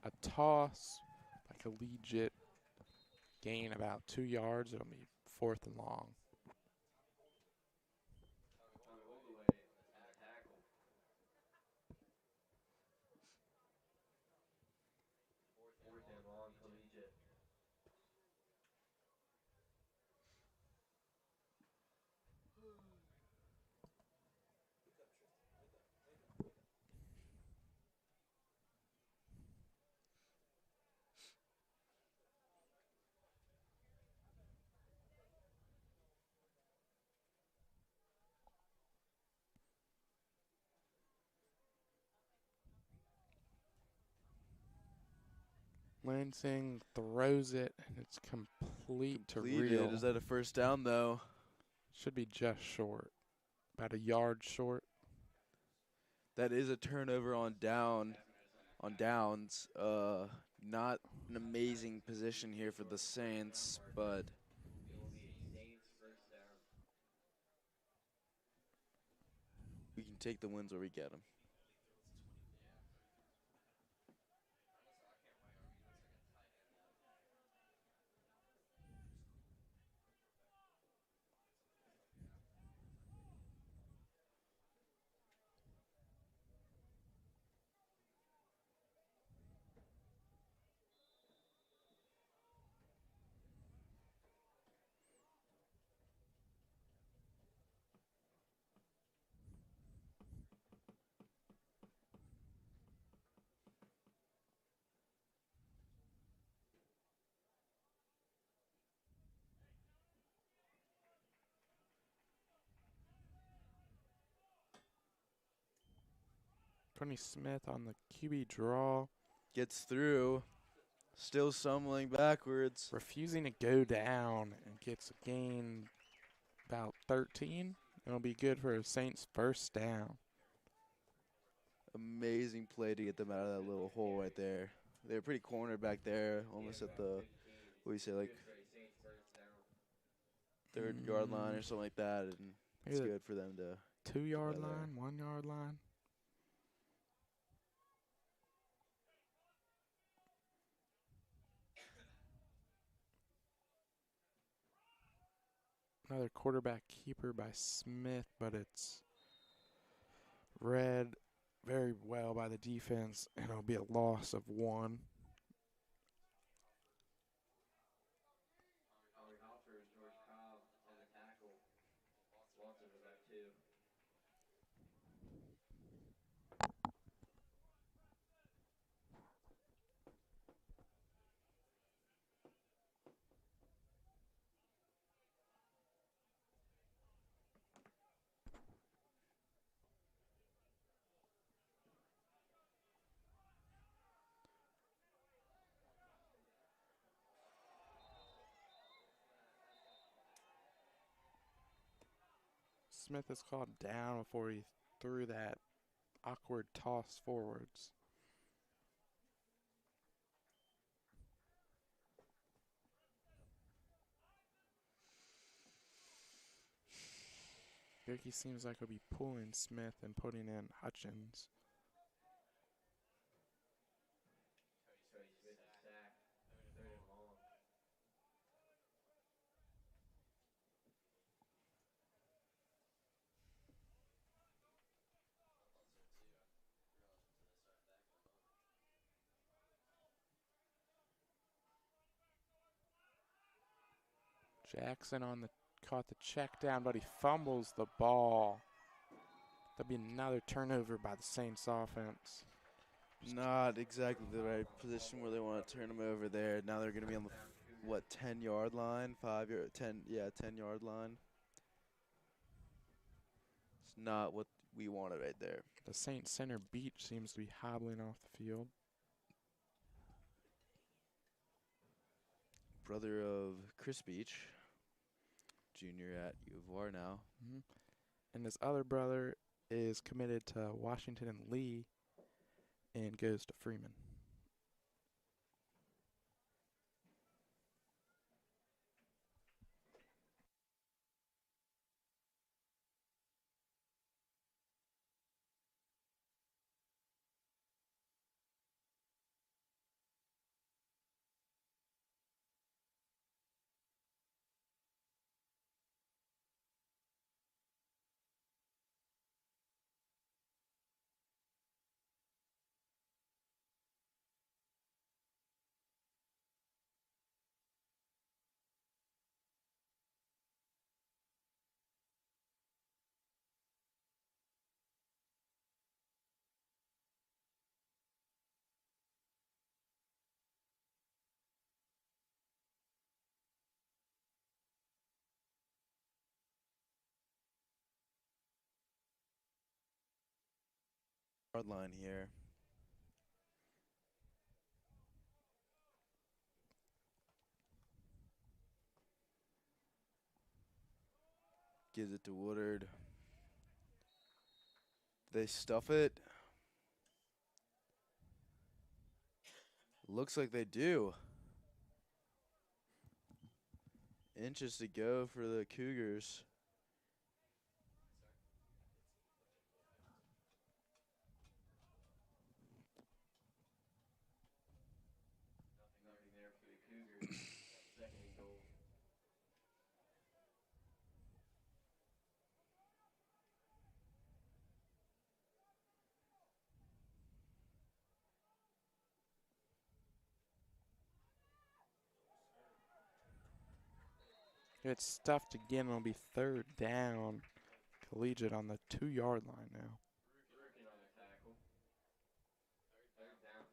A toss by Collegiate. Gain about 2 yards. It'll be 4th and long. Tagovailoa on the tackle. Fourth and long, Collegiate. Lansing throws it, and it's complete to Completed. reel. Is that a first down, though? Should be just short, about a yard short. That is a turnover on downs. Not an amazing position here for the Saints, but It will be a Saints first down. we can take the wins where we get them. Tony Smith on the QB draw, Gets through. Still stumbling backwards. refusing to go down, and gets a gain about 13. It'll be good for a Saints first down. Amazing play to get them out of that little hole right there. They were pretty cornered back there, almost at the, what do you say, like Good for a Saints first down. 3rd-yard line or something like that, and Maybe it's the good for them to. 2-yard there. line, 1-yard line. Another quarterback keeper by Smith, but it's read very well by the defense, and it'll be a loss of 1. Howard Hopper, George Cobb on the tackle. Loss of about 2. Smith is called down before he threw that awkward toss forwards. Ricky seems like he'll be pulling Smith and putting in Hutchins. Tony Smith is sacked. 3rd and long. Jackson caught the check down, but he fumbles the ball. That'll be another turnover by the Saints offense. Not exactly the right position where they want to turn them over there. Now they're going to be on the, 10-yard line? 10-yard line. It's not what we wanted right there. The Saints center Beach seems to be hobbling off the field. Brother of Chris Beach, junior at U of R now. And his other brother is committed to Washington and Lee and goes to Freeman. Yard line here. Gives it to Woodard. They stuff it. Looks like they do. Inches to go for the Cougars. Nothing there for the Cougars. Second and goal. It's stuffed again. It'll be third down. Collegiate on the 2-yard line now. Rookin on the tackle. Third down.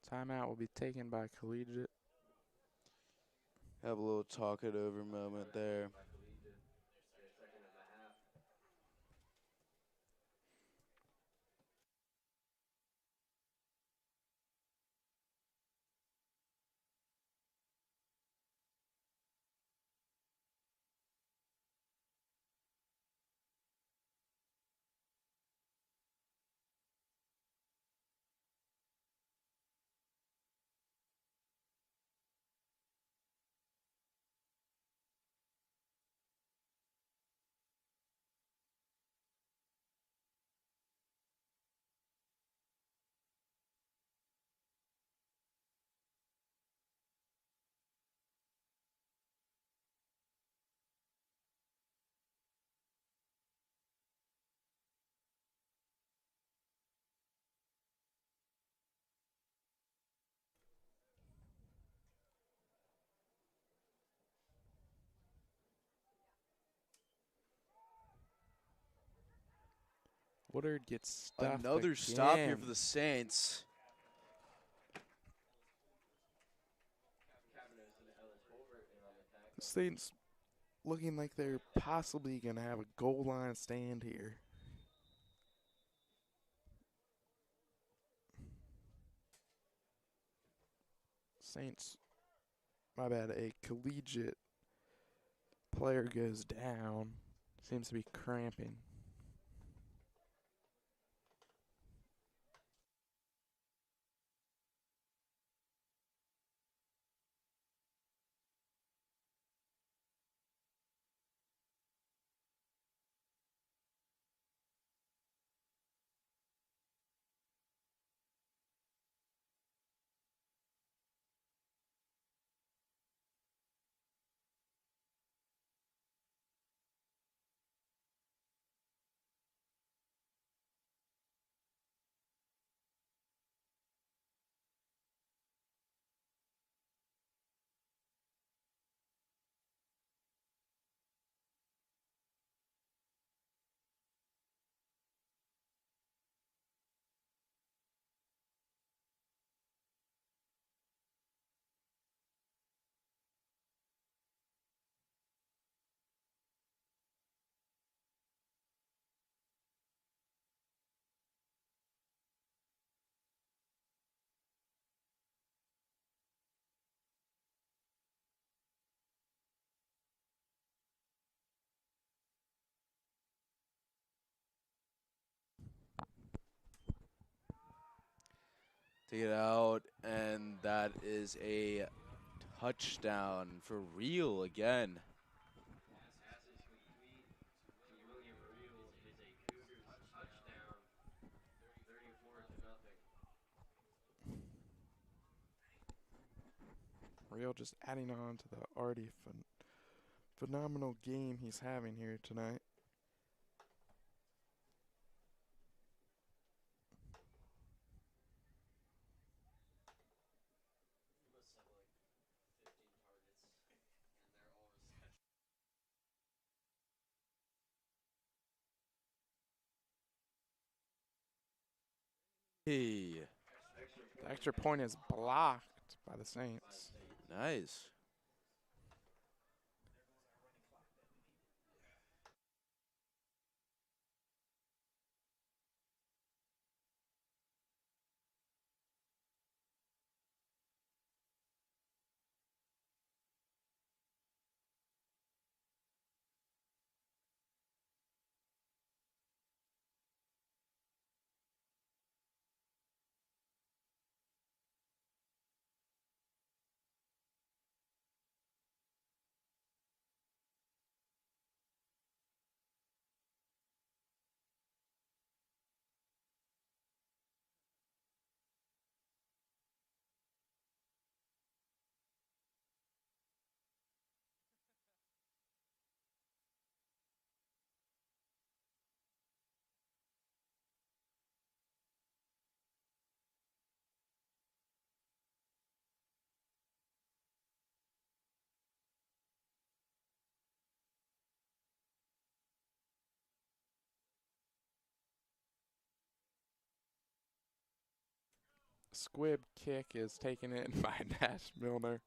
Timeout will be taken by Collegiate. Have a little talk it over moment there. By Collegiate. Their second of the half. Woodard gets stuffed Another again. stop here for the Saints. Cabanos and Ellis Holbert in on the tackle. The Saints looking like they're possibly going to have a goal line stand here. Saints, my bad, a Collegiate player goes down. Seems to be cramping. Take it out, and that is a touchdown for real again. Passes complete to William Reel. It is a Cougars touchdown. 34-0. Real just adding on to the already phenomenal game he's having here tonight. Hey, The extra point is blocked by the Saints. nice. Squib kick is taken in by Nash Milner.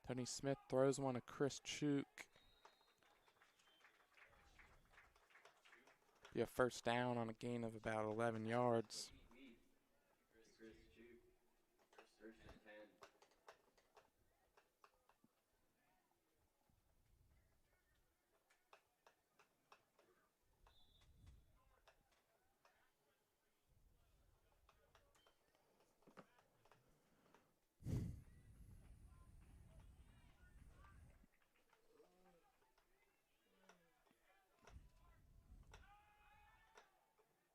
Tony Smith throws one to Chris Chuk. Be a first down on a gain of about 11 yards. Chris Juke. First and 10.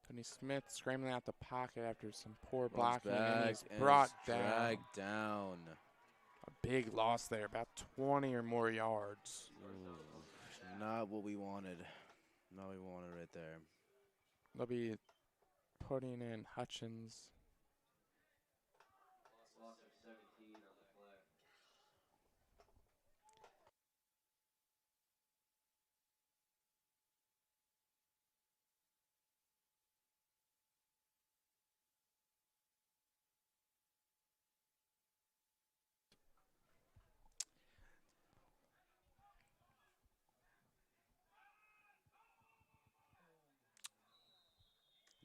Tony Smith scrambling out the pocket after some poor Runs blocking, and back he's and brought is down. dragged down. A big loss there, about 20 or more yards. Ooh, not what we wanted. Not what we wanted right there. They'll be putting in Hutchins. Loss of 17 on the play.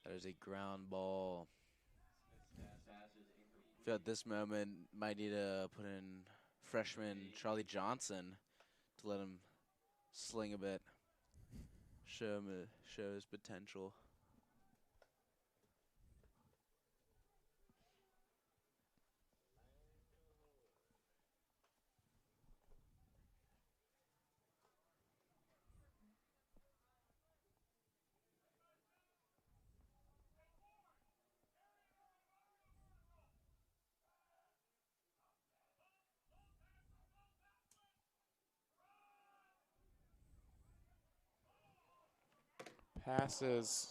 That is a ground ball. Smith's pass is incomplete. Feel at this moment might need to put in freshman Charlie Johnson to let him sling a bit. Show his potential. Passes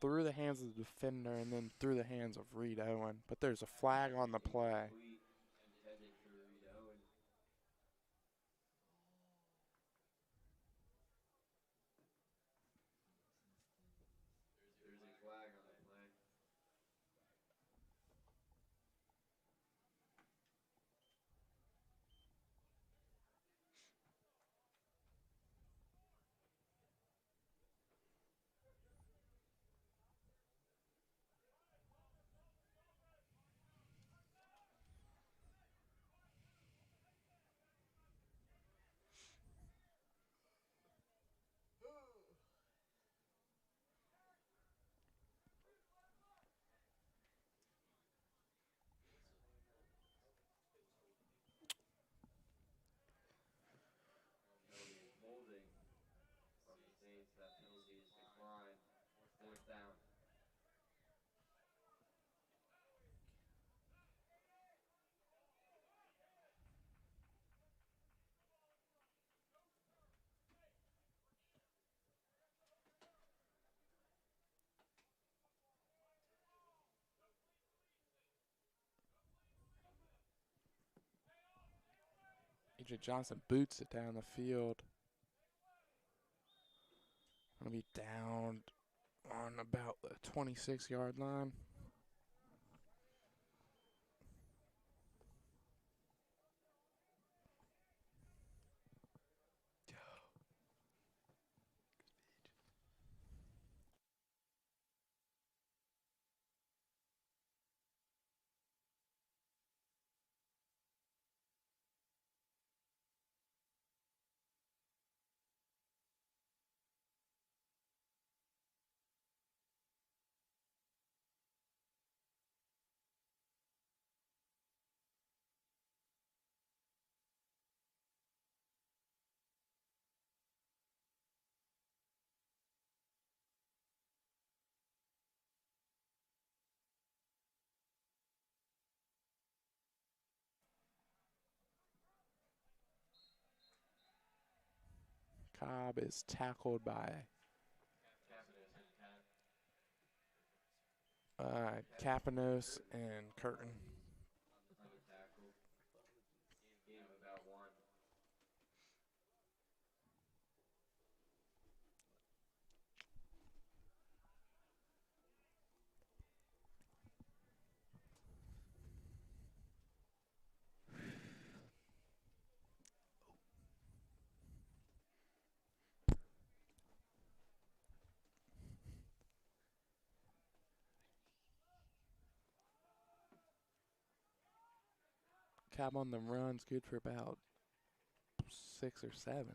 through the hands of the defender and then through the hands of Reed Owen. But there's a flag on the play. Incomplete. Intended for Reed Owen. There's a flag on the play. EJ Johnson boots it down the field. Gonna be down on about the 26-yard line. Cobb is tackled by Capanos and Curtin. On the tackle. Gain of about 1. Cobb on the run's good for about 6 or 7.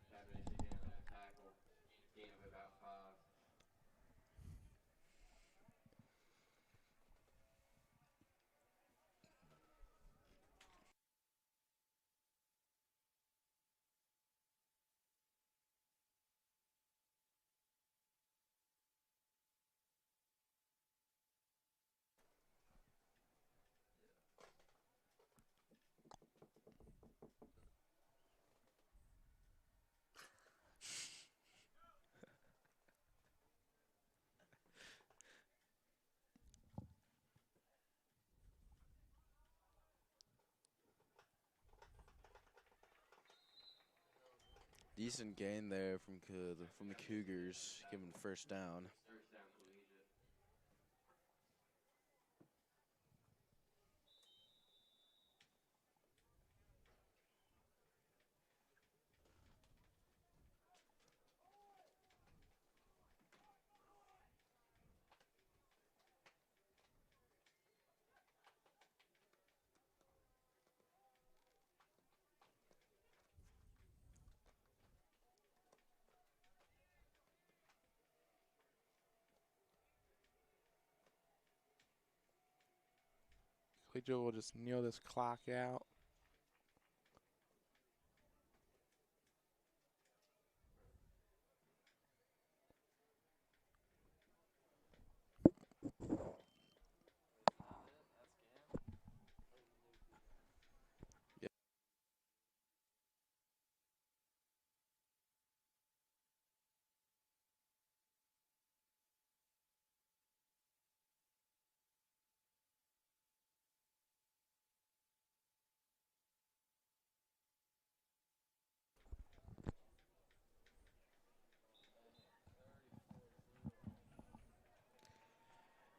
Cabernet again on the tackle. Gain of about 5. Decent gain there from the Cougars, giving first down. First down, Collegiate. Collegiate will just kneel this clock out.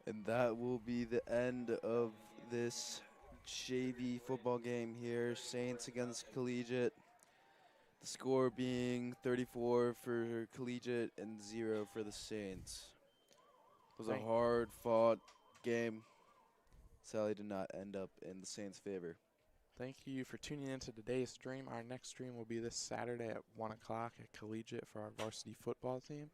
And that will be the end of this JV football game here. Saints against Collegiate. The score being 34 for Collegiate and 0 for the Saints. It was a Thank- hard-fought game. Sadly did not end up in the Saints' favor. Thank you for tuning in to today's stream. Our next stream will be this Saturday at 1 o'clock at Collegiate for our varsity football team.